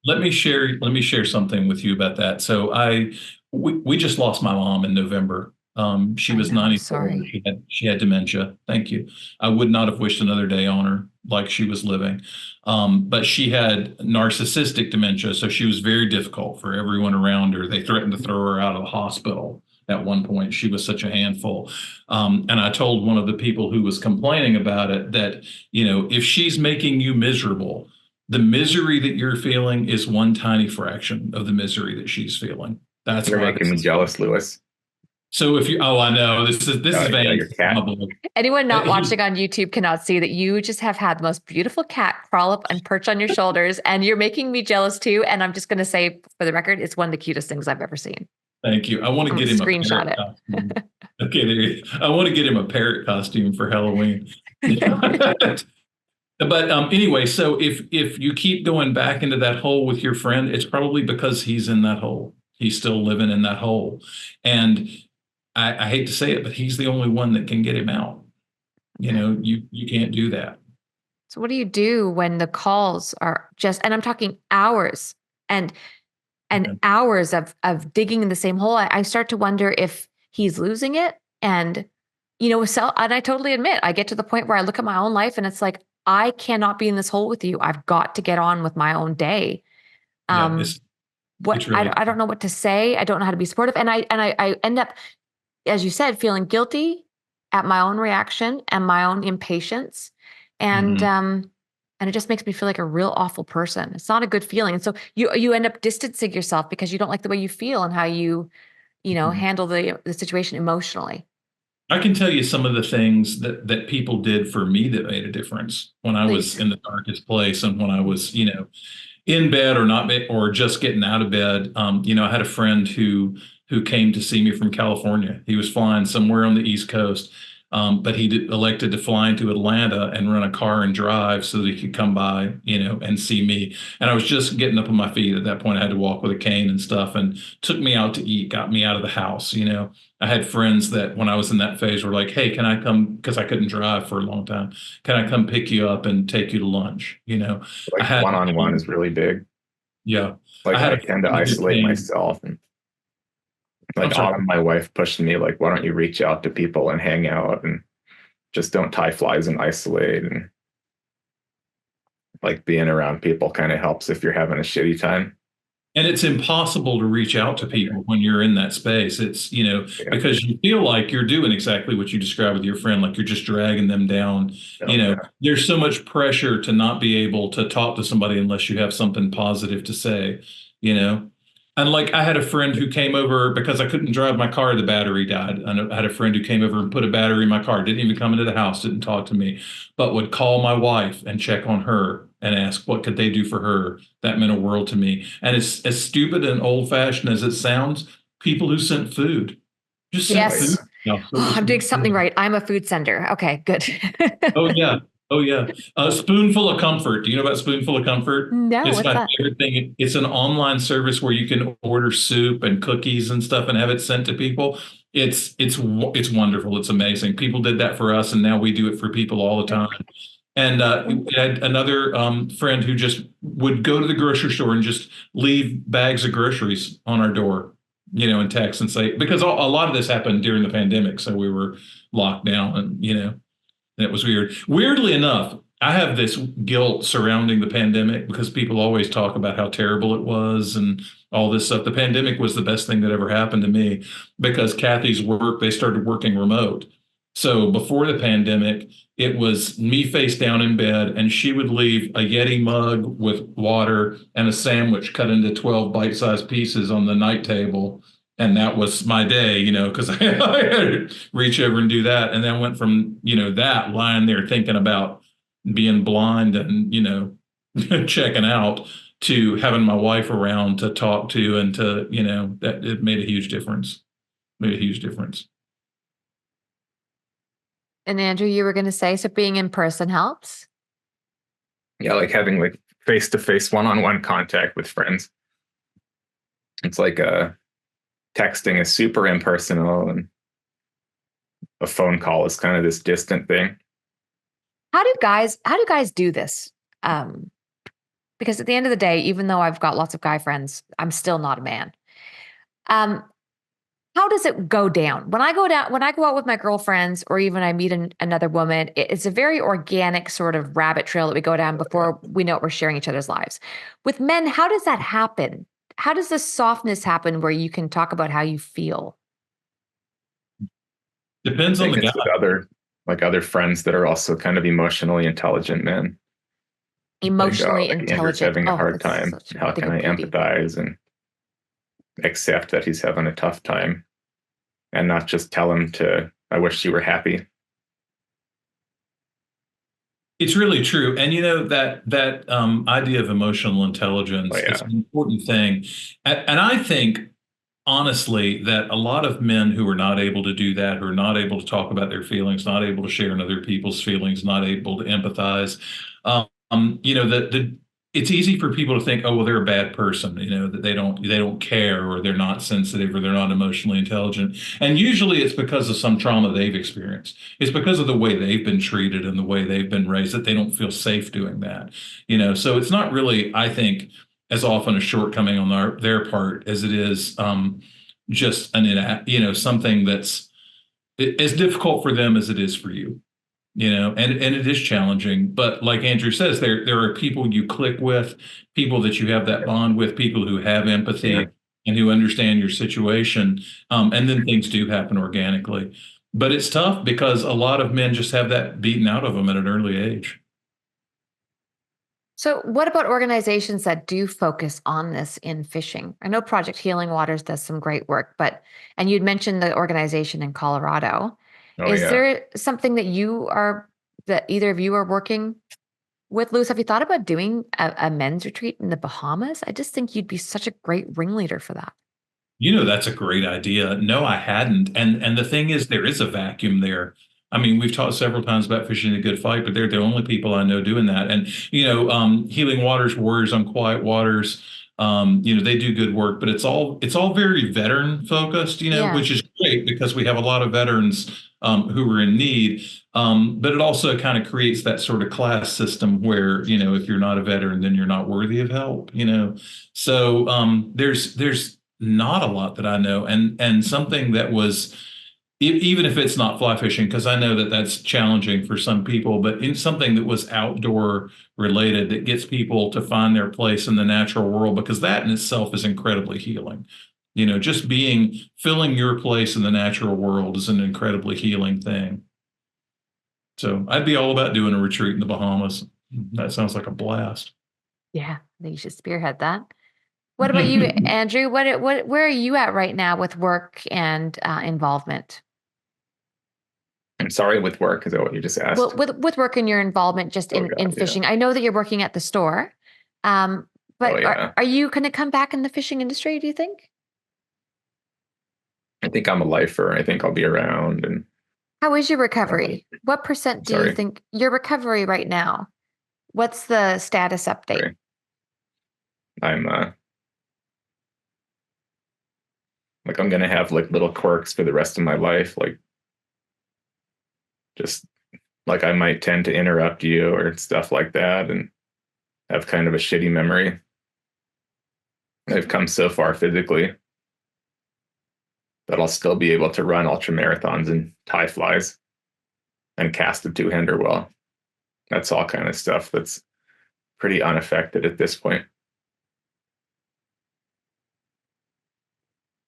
let me share something with you about that. So we just lost my mom in November. She I was know. 94. Sorry. She had dementia. Thank you. I would not have wished another day on her like she was living. But she had narcissistic dementia, so she was very difficult for everyone around her. They threatened to throw her out of the hospital at one point. She was such a handful. And I told one of the people who was complaining about it that, if she's making you miserable, the misery that you're feeling is one tiny fraction of the misery that she's feeling. That's You're why making this me is. jealous, Lewis. So if you, oh, I know this is Yeah, Van. your cat. Anyone not He, watching on YouTube cannot see that you just have had the most beautiful cat crawl up and perch on your shoulders, and you're making me jealous too. And I'm just going to say, for the record, it's one of the cutest things I've ever seen. thank you. I want to I'm get gonna him a screenshot parrot costume. Okay, there you go. I want to get him a parrot costume for Halloween. it. But anyway, so if you keep going back into that hole with your friend, it's probably because he's in that hole. He's still living in that hole, and I hate to say it, but he's the only one that can get him out. You can't do that. So what do you do when the calls are just, and I'm talking hours and Okay. hours of digging in the same hole? I start to wonder if he's losing it. And and I totally admit, I get to the point where I look at my own life and it's like, I cannot be in this hole with you. I've got to get on with my own day. Yeah, Um, it's It's really, I don't know what to say. I don't know how to be supportive. And I end up, as you said, feeling guilty at my own reaction and my own impatience. And and it just makes me feel like a real awful person. It's not a good feeling. And so you end up distancing yourself because you don't like the way you feel and how you know, handle the situation emotionally. I can tell you some of the things that people did for me that made a difference when I was Please. in the darkest place and when I was, in bed or not bed or just getting out of bed. I had a friend who came to see me from California. He was flying somewhere on the East Coast, but elected to fly into Atlanta and rent a car and drive so that he could come by, and see me. And I was just getting up on my feet at that point. I had to walk with a cane and stuff, and took me out to eat, got me out of the house. I had friends that when I was in that phase were like, "Hey, can I come?" Because I couldn't drive for a long time. Can I come pick you up and take you to lunch? I Like had, one-on-one is really big. yeah, I Like had I a tend to friend who isolate came. myself, and I'm like sorry. Autumn, my wife, pushed me like, why don't you reach out to people and hang out and just don't tie flies and isolate, and like being around people kind of helps if you're having a shitty time. And it's impossible to reach out to people when you're in that space. It's, Yeah. because you feel like you're doing exactly what you described with your friend, like you're just dragging them down. Oh, yeah. There's so much pressure to not be able to talk to somebody unless you have something positive to say, you know. And like I had a friend who came over because I couldn't drive my car, the battery died. And I had a friend who came over and put a battery in my car, didn't even come into the house, didn't talk to me, but would call my wife and check on her and ask what could they do for her. That meant a world to me. And as stupid and old fashioned as it sounds, people who sent food just sent Oh, food. Yes. Yeah, so it Oh, was I'm doing something good. right. I'm a food sender. Okay, good. Oh yeah. Oh yeah. Spoonful of Comfort. Do you know about Spoonful of Comfort? No, It's what's my that? favorite thing. It's an online service where you can order soup and cookies and stuff and have it sent to people. It's wonderful. It's amazing. People did that for us, and now we do it for people all the time. And we had another friend who just would go to the grocery store and just leave bags of groceries on our door, and text and say, because a lot of this happened during the pandemic, so we were locked down, and it was weird. Weirdly enough, I have this guilt surrounding the pandemic because people always talk about how terrible it was and all this stuff. The pandemic was the best thing that ever happened to me because Kathy's work, they started working remote. So before the pandemic, it was me face down in bed, and she would leave a Yeti mug with water and a sandwich cut into 12 bite-sized pieces on the night table. And that was my day, because I had to reach over and do that. And then went from, that lying there thinking about being blind and, checking out to having my wife around to talk to and to, that it made a huge difference. Made a huge difference. And Andrew, you were going to say, so being in person helps? Yeah, like having like face-to-face one-on-one contact with friends. It's like texting is super impersonal, and a phone call is kind of this distant thing. How do guys do this? Because at the end of the day, even though I've got lots of guy friends, I'm still not a man. Um, how does it go down? When I go out with my girlfriends, or even I meet another woman, it's a very organic sort of rabbit trail that we go down before we know we're sharing each other's lives. With men, how does that happen? How does the softness happen where you can talk about how you feel? I Depends on think the guy. it's with other friends that are also kind of emotionally intelligent men. Like, Emotionally like Andrew's intelligent. having a Oh, hard that's time. such How the can I good beauty. empathize and accept that he's having a tough time, and not just tell him to, I wish you were happy. It's really true. And that idea of emotional Oh intelligence, it's yeah. an important thing. And I think honestly that a lot of men who are not able to do that, who are not able to talk about their feelings, not able to share in other people's feelings, not able to empathize, that it's easy for people to think, oh, well, they're a bad person, that they don't care, or they're not sensitive, or they're not emotionally intelligent. And usually it's because of some trauma they've experienced. It's because of the way they've been treated and the way they've been raised that they don't feel safe doing that. So it's not really, I think, as often a shortcoming on their part as it is just something that's as difficult for them as it is for you. and it is challenging. But like Andrew says, there are people you click with, people that you have that bond with, people who have Yeah. empathy and who understand your situation. And then things do happen organically. But it's tough because a lot of men just have that beaten out of them at an early age. So, what about organizations that do focus on this in fishing? I know Project Healing Waters does some great work, and you'd mentioned the organization in Colorado. Oh Is yeah. there something that either of you are working with, Lewis? Have you thought about doing a men's retreat in the Bahamas? I just think you'd be such a great ringleader for that. That's a great idea. No, I hadn't. And the thing is, there is a vacuum there. I mean, we've talked several times about fishing a good fight, but they're the only people I know doing that. And Healing Waters, Warriors on Quiet Waters, they do good work, but it's all very veteran focused, Yeah. which is great because we have a lot of veterans who are in need. But it also kind of creates that sort of class system where, if you're not a veteran, then you're not worthy of help. So there's not a lot that I know, and something that was even if it's not fly fishing, because I know that that's challenging for some people, but in something that was outdoor related that gets people to find their place in the natural world, because that in itself is incredibly healing. Just filling your place in the natural world is an incredibly healing thing. So I'd be all about doing a retreat in the Bahamas. That sounds like a blast. Yeah, I think you should spearhead that. What about you, Andrew? Where are you at right now with work and involvement? I'm sorry, with work, is that what you just Well, asked? with work and your involvement just Oh in God, yeah. fishing. I know that you're working at the store, Oh but are yeah. are you going to come back in the fishing industry? Do you think? I think I'm a lifer. I think I'll be around and How is your probably. recovery? What percent do you Sorry. think your recovery right now? What's the status update? Sorry. I'm like I'm gonna have like little quirks for the rest of my life. Like just like I might tend to interrupt you or stuff like that and have kind of a shitty memory. I've come so far physically that I'll still be able to run ultra marathons and tie flies and cast a two-hander well. That's all kind of stuff that's pretty unaffected at this point.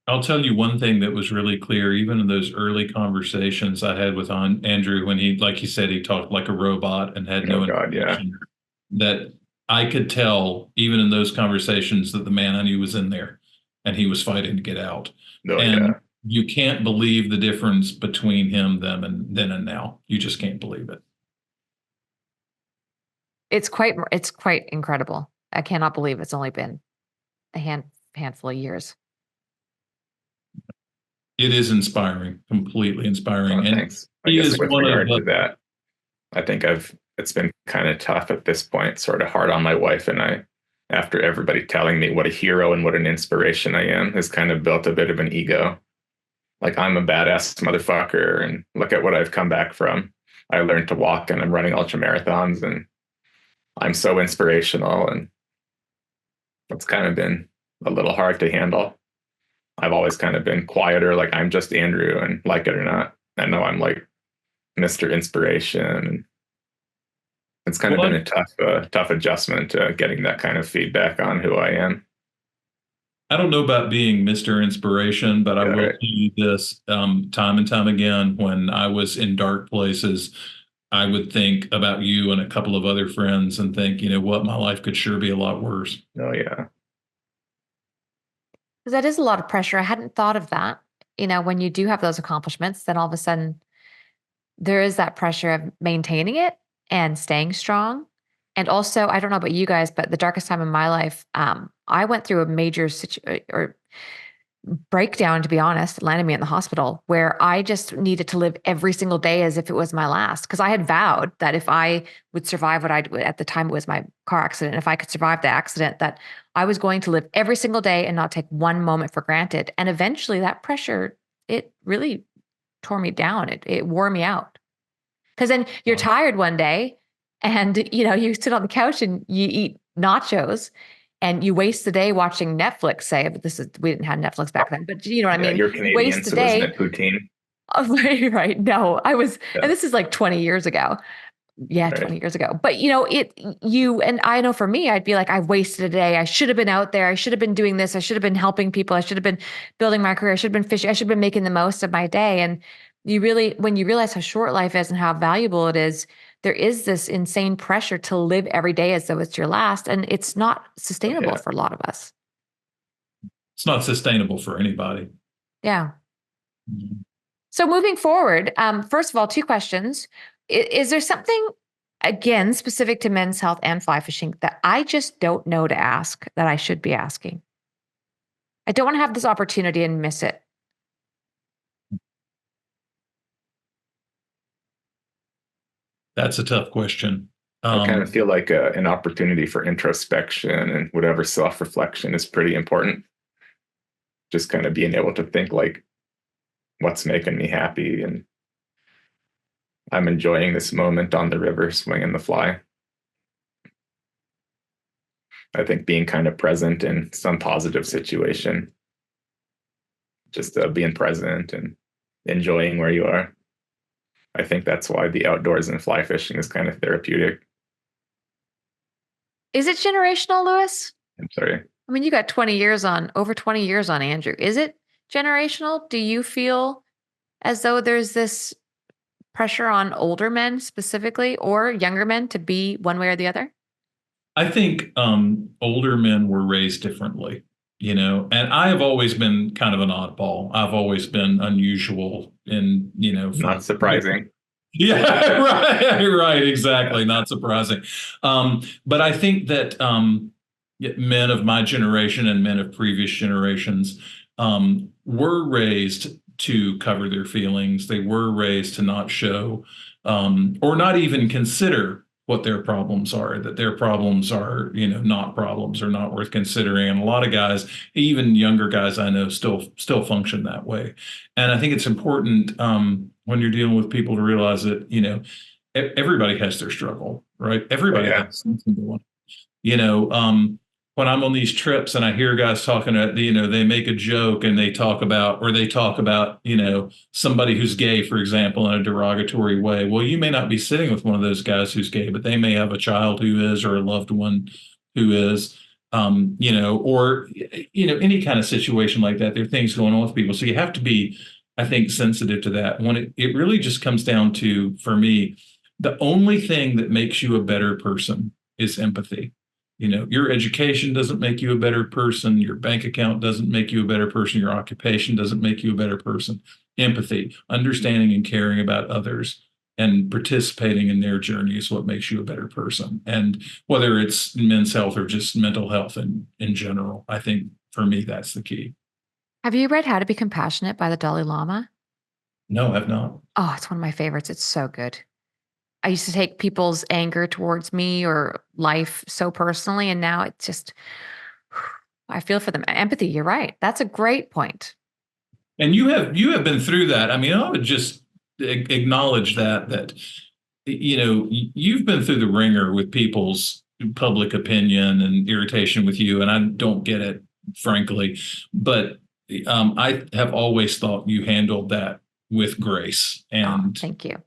I'll tell you one thing that was really clear, even in those early conversations I had with Andrew, when like he said, he talked like a robot and had Oh no God, yeah. information, that I could tell, even in those conversations, that the man I knew was in there and he was fighting to get out. Oh And yeah. you can't believe the difference between him, them, and then and now. You just can't believe it. It's quite incredible. I cannot believe it's only been a handful of years. It is inspiring, completely inspiring. Oh, And thanks. I he guess is with one of regard the to that, I think it's been kind of tough at this point, sort of hard on my wife and I, after everybody telling me what a hero and what an inspiration I am, has kind of built a bit of an ego. Like I'm a badass motherfucker and look at what I've come back from. I learned to walk and I'm running ultra marathons and I'm so inspirational. And it's kind of been a little hard to handle. I've always kind of been quieter, like I'm just Andrew and like it or not. I know I'm like Mr. Inspiration. And it's kind of well, been a tough adjustment getting that kind of feedback on who I am. I don't know about being Mr. Inspiration, but I Yeah, will right. tell you this time and time again, when I was in dark places, I would think about you and a couple of other friends and think, you know what, my life could sure be a lot worse. Oh yeah. Because that is a lot of pressure. I hadn't thought of that. When you do have those accomplishments, then all of a sudden there is that pressure of maintaining it and staying strong. And also, I don't know about you guys, but the darkest time in my life, I went through a major or breakdown, to be honest, landed me in the hospital where I just needed to live every single day as if it was my last. Because I had vowed that if I would survive at the time it was my car accident, if I could survive the accident, that I was going to live every single day and not take one moment for granted. And eventually that pressure, it really tore me down. It wore me out. Because then you're tired one day and you sit on the couch and you eat nachos and you waste the day watching Netflix, say, but we didn't have Netflix back then, but you know what I Yeah, mean? you're You Canadian, waste the so isn't day. it poutine? Right, right. No, I was, Yeah. and this is like 20 years ago. Yeah, Right. 20 years ago. But you, and I know for me, I'd be like, I wasted a day. I should have been out there. I should have been doing this. I should have been helping people. I should have been building my career. I should have been fishing. I should have been making the most of my day. And when you realize how short life is and how valuable it is, there is this insane pressure to live every day as though it's your last. And it's not sustainable Yeah. for a lot of us. It's not sustainable for anybody. Yeah. Mhm. So moving forward, first of all, two questions. Is there something, again, specific to men's health and fly fishing that I just don't know to ask that I should be asking? I don't want to have this opportunity and miss it. That's a tough question. I kind of feel like an opportunity for introspection and whatever self-reflection is pretty important. Just kind of being able to think like, what's making me happy, and I'm enjoying this moment on the river swinging the fly. I think being kind of present in some positive situation, just being present and enjoying where you are. I think that's why the outdoors and fly fishing is kind of therapeutic. Is it generational, Lewis? I'm sorry. I mean, you got over 20 years on Andrew. Is it generational? Do you feel as though there's this pressure on older men specifically or younger men to be one way or the other? I think older men were raised differently, and I have always been kind of an oddball. I've always been unusual in, Not surprising. Yeah, right, right, exactly. Not surprising. But I think that men of my generation and men of previous generations were raised to cover their feelings. They were raised to not show or not even consider what their problems are, that their problems are, not problems or not worth considering. And a lot of guys, even younger guys I know, still function that way. And I think it's important when you're dealing with people to realize that, everybody has their struggle, right? Everybody has something to want. When I'm on these trips and I hear guys talking, they make a joke and they talk about, somebody who's gay, for example, in a derogatory way. Well, you may not be sitting with one of those guys who's gay, but they may have a child who is or a loved one who is, or, any kind of situation like that. There are things going on with people. So you have to be, I think, sensitive to that. When it really just comes down to, for me, the only thing that makes you a better person is empathy. Your education doesn't make you a better person. Your bank account doesn't make you a better person. Your occupation doesn't make you a better person. Empathy, understanding and caring about others and participating in their journey is what makes you a better person. And whether it's men's health or just mental health in general, I think for me, that's the key. Have you read How to Be Compassionate by the Dalai Lama? No, I've not. Oh, it's one of my favorites. It's so good. I used to take people's anger towards me or life so personally, and now it's just, I feel for them. Empathy, you're right. That's a great point. And you have been through that. I mean, I would just acknowledge that you've been through the ringer with people's public opinion and irritation with you, and I don't get it, frankly. But I have always thought you handled that with grace and thank you.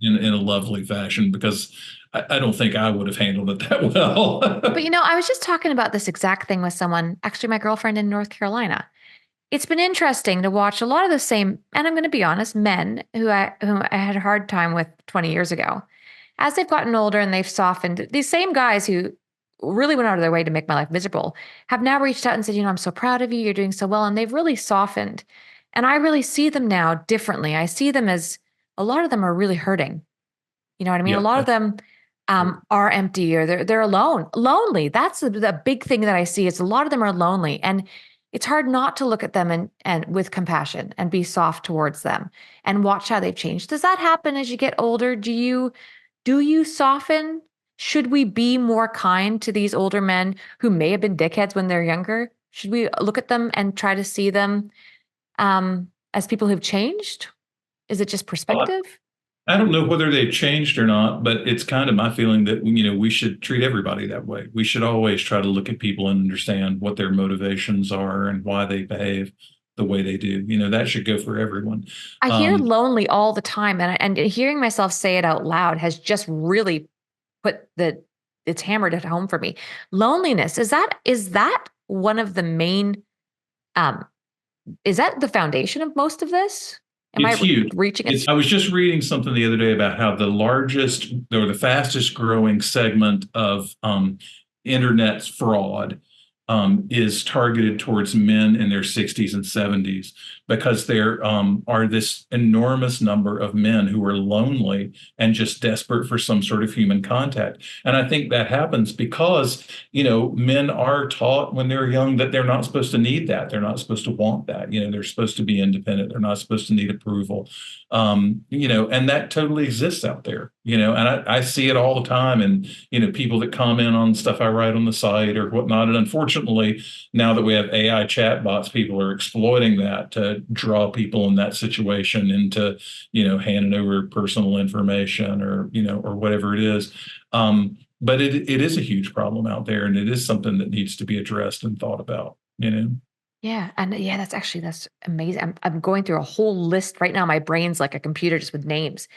In a lovely fashion, because I don't think I would have handled it that well. But I was just talking about this exact thing with someone, actually my girlfriend in North Carolina. It's been interesting to watch a lot of the same, and I'm going to be honest, men whom I had a hard time with 20 years ago. As they've gotten older and they've softened, these same guys who really went out of their way to make my life miserable have now reached out and said, I'm so proud of you. You're doing so well. And they've really softened. And I really see them now differently. I see them as a lot of them are really hurting. You know what I mean? Yeah. A lot of them are empty or they're alone, lonely. That's the big thing that I see is a lot of them are lonely. And it's hard not to look at them and with compassion and be soft towards them and watch how they've changed. Does that happen as you get older? Do you soften? Should we be more kind to these older men who may have been dickheads when they're younger? Should we look at them and try to see them as people who've changed? Is it just perspective? I don't know whether they've changed or not, but it's kind of my feeling that, we should treat everybody that way. We should always try to look at people and understand what their motivations are and why they behave the way they do. That should go for everyone. I hear lonely all the time, and hearing myself say it out loud has just really it's hammered it home for me. Loneliness, is that one of the main, is that the foundation of most of this? Am It's I huge. reaching it? I was just reading something the other day about how the largest or the fastest growing segment of internet fraud is targeted towards men in their 60s and 70s, because there are this enormous number of men who are lonely and just desperate for some sort of human contact. And I think that happens because, men are taught when they're young that they're not supposed to need that. They're not supposed to want that. They're supposed to be independent. They're not supposed to need approval. And that totally exists out there, and I see it all the time. And, people that comment on stuff I write on the site or whatnot. And unfortunately, now that we have AI chatbots, people are exploiting that to draw people in that situation into, handing over personal information or whatever it is. But it is a huge problem out there, and it is something that needs to be addressed and thought about. Yeah. And yeah, that's amazing. I'm going through a whole list right now. My brain's like a computer just with names,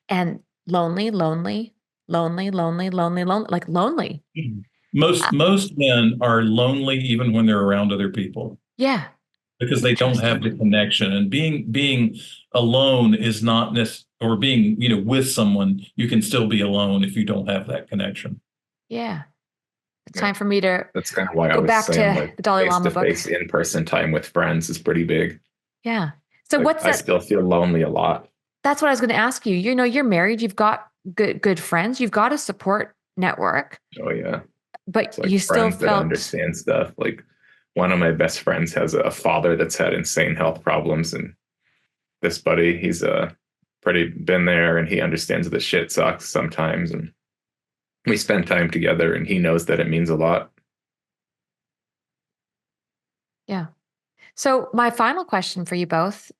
and lonely, lonely, lonely, lonely, lonely, lonely, like lonely. Most men are lonely even when they're around other people, Yeah. because they don't have the connection. And being alone is not necessarily, or being, with someone, you can still be alone if you don't have that connection. Yeah. It's time for me to That's kind of why I go was back saying, to like, the Dalai Lama book. face-to-face, in-person time with friends is pretty big. Yeah. So Like, what's I that? still feel lonely a lot. That's what I was going to ask you. You're married, you've got good friends, you've got a support network, Oh yeah. but It's like you still friends that felt, understand stuff. Like, one of my best friends has a father that's had insane health problems, and this buddy, he's pretty been there, and he understands that shit sucks sometimes, and we spend time together, and he knows that it means a lot. yeah. So my final question for you both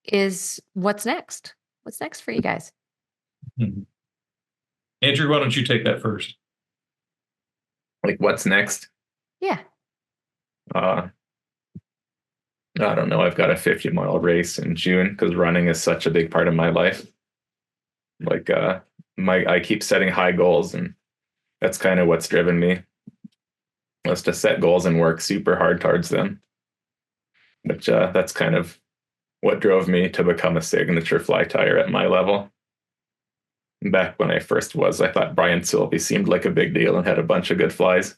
is, what's next? What's next for you guys? Andrew, why don't you take that first? Like, what's next? Yeah. I don't know. I've got a 50-mile race in June because running is such a big part of my life. Like, I keep setting high goals, and that's kind of what's driven me. Was to set goals and work super hard towards them. Which that's kind of what drove me to become a signature fly tyer at my level. Back when I first was, I thought Brian Sylvie seemed like a big deal and had a bunch of good flies.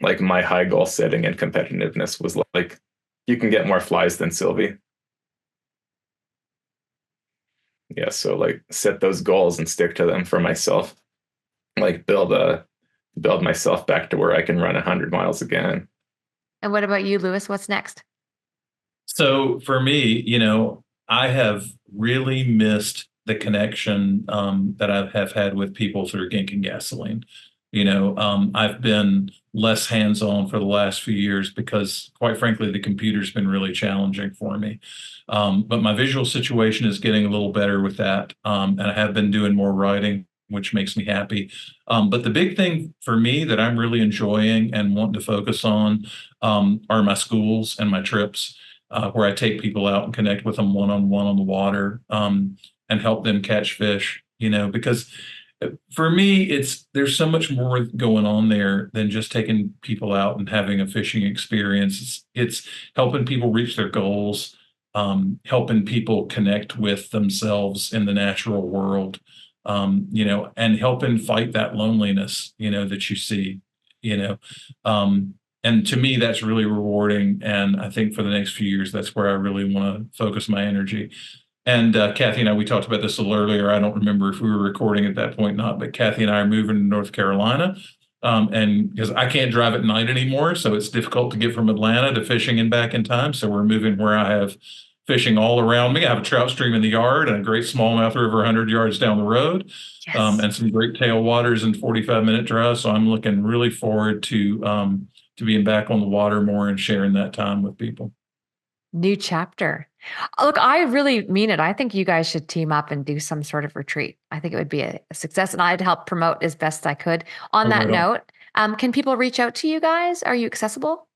Like, my high goal setting and competitiveness was like, you can get more flies than Sylvie. Yeah, so like, set those goals and stick to them for myself. Like, build myself back to where I can run 100 miles again. And what about you, Lewis? What's next? So for me, I have really missed the connection that I have had with people through Gink and Gasoline. I've been less hands-on for the last few years because, quite frankly, the computer's been really challenging for me. But my visual situation is getting a little better with that. And I have been doing more writing, which makes me happy. But the big thing for me that I'm really enjoying and wanting to focus on are my schools and my trips, where I take people out and connect with them one-on-one on the water, and help them catch fish, because for me, there's so much more going on there than just taking people out and having a fishing experience. It's helping people reach their goals, helping people connect with themselves in the natural world, and helping fight that loneliness, that you see, you know. And to me, that's really rewarding. And I think for the next few years, that's where I really want to focus my energy. And Kathy and I, we talked about this a little earlier. I don't remember if we were recording at that point or not, but Kathy and I are moving to North Carolina. And because I can't drive at night anymore, so it's difficult to get from Atlanta to fishing and back in time. So we're moving where I have fishing all around me. I have a trout stream in the yard and a great smallmouth river 100 yards down the road, Yes. And some great tailwaters and 45-minute drives. So I'm looking really forward to being back on the water more and sharing that time with people. New chapter. Look, I really mean it. I think you guys should team up and do some sort of retreat. I think it would be a success, and I'd help promote as best I could. On that note, can people reach out to you guys? Are you accessible?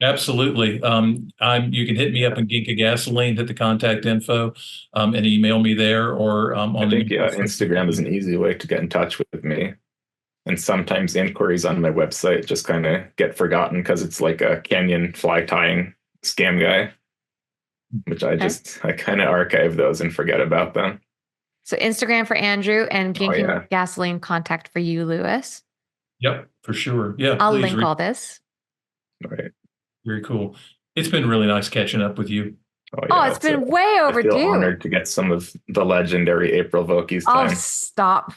Absolutely. You can hit me up in Ginka Gasoline, hit the contact info, and email me there or I on think the. Instagram is an easy way to get in touch with me. And sometimes inquiries on my website just kind of get forgotten because it's like a canyon fly tying scam guy, which I kind of archive those and forget about them. So Instagram for Andrew and Oh Ginking yeah. Gasoline contact for you, Lewis. Yep, for sure. Yeah, I'll please link all this. All right. Very cool. It's been really nice catching up with you. Oh, it's been way overdue. I feel honored to get some of the legendary April Vokey's Oh, time. stop.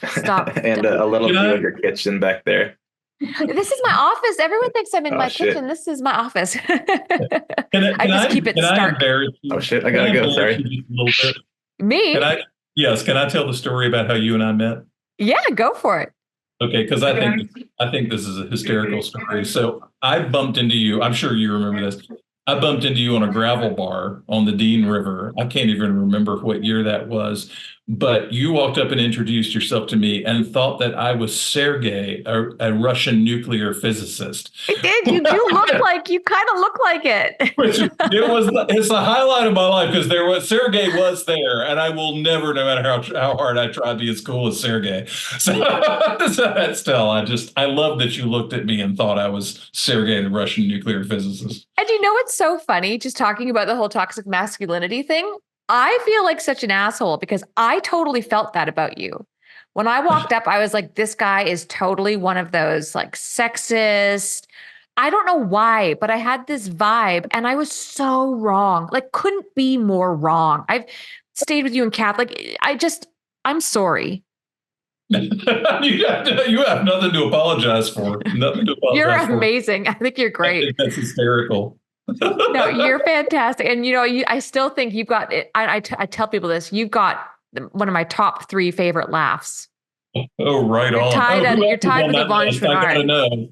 And a little view of your kitchen back there. This is my office. Everyone thinks I'm in my kitchen. This is my office. I just keep it stark. Oh shit, I gotta go. Sorry. Me? Can I tell the story about how you and I met? Yeah, go for it. Okay, because I think this is a hysterical story. So I bumped into you. I'm sure you remember this. I bumped into you on a gravel bar on the Dean River. I can't even remember what year that was, but you walked up and introduced yourself to me and thought that I was Sergei, a Russian nuclear physicist. I did. You kind of look like it. It's the highlight of my life because Sergei was there, and I will never, no matter how hard I try to be as cool as Sergei. So still, I love that you looked at me and thought I was Sergei, the Russian nuclear physicist. And you know what's so funny? Just talking about the whole toxic masculinity thing, I feel like such an asshole because I totally felt that about you. When I walked up, I was like, this guy is totally one of those like sexist. I don't know why, but I had this vibe and I was so wrong. Like, couldn't be more wrong. I've stayed with you in Catholic. I'm sorry. You have nothing to apologize for. Nothing to apologize You're for. amazing. I think you're great. I think that's hysterical. No, you're fantastic. And I still think you've got it. I tell people this, you've got one of my top 3 favorite laughs. Oh, right on. You're tied with Yvonne Chouinard. I gotta know.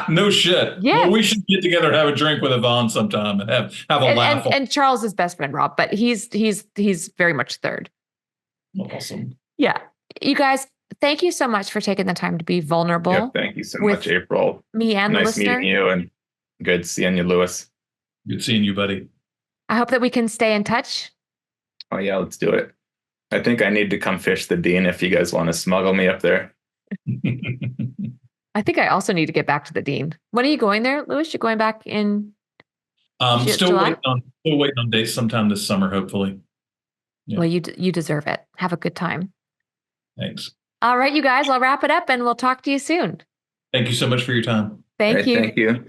No shit. Yeah. Well, we should get together and have a drink with Yvonne sometime and have a laugh. And Charles is best friend Rob, but he's very much third. Awesome. Yeah. You guys, thank you so much for taking the time to be vulnerable. Yeah, thank you so much, April. Me and nice the listener. Meeting you and good seeing you, Lewis. Good seeing you, buddy. I hope that we can stay in touch. Oh yeah, let's do it. I think I need to come fish the Dean if you guys want to smuggle me up there. I think I also need to get back to the Dean. When are you going there, Lewis? You're going back in still waiting on dates sometime this summer, hopefully. Yeah. Well, you deserve it. Have a good time. Thanks. All right, you guys, I'll wrap it up and we'll talk to you soon. Thank you so much for your time. Thank you. Thank you.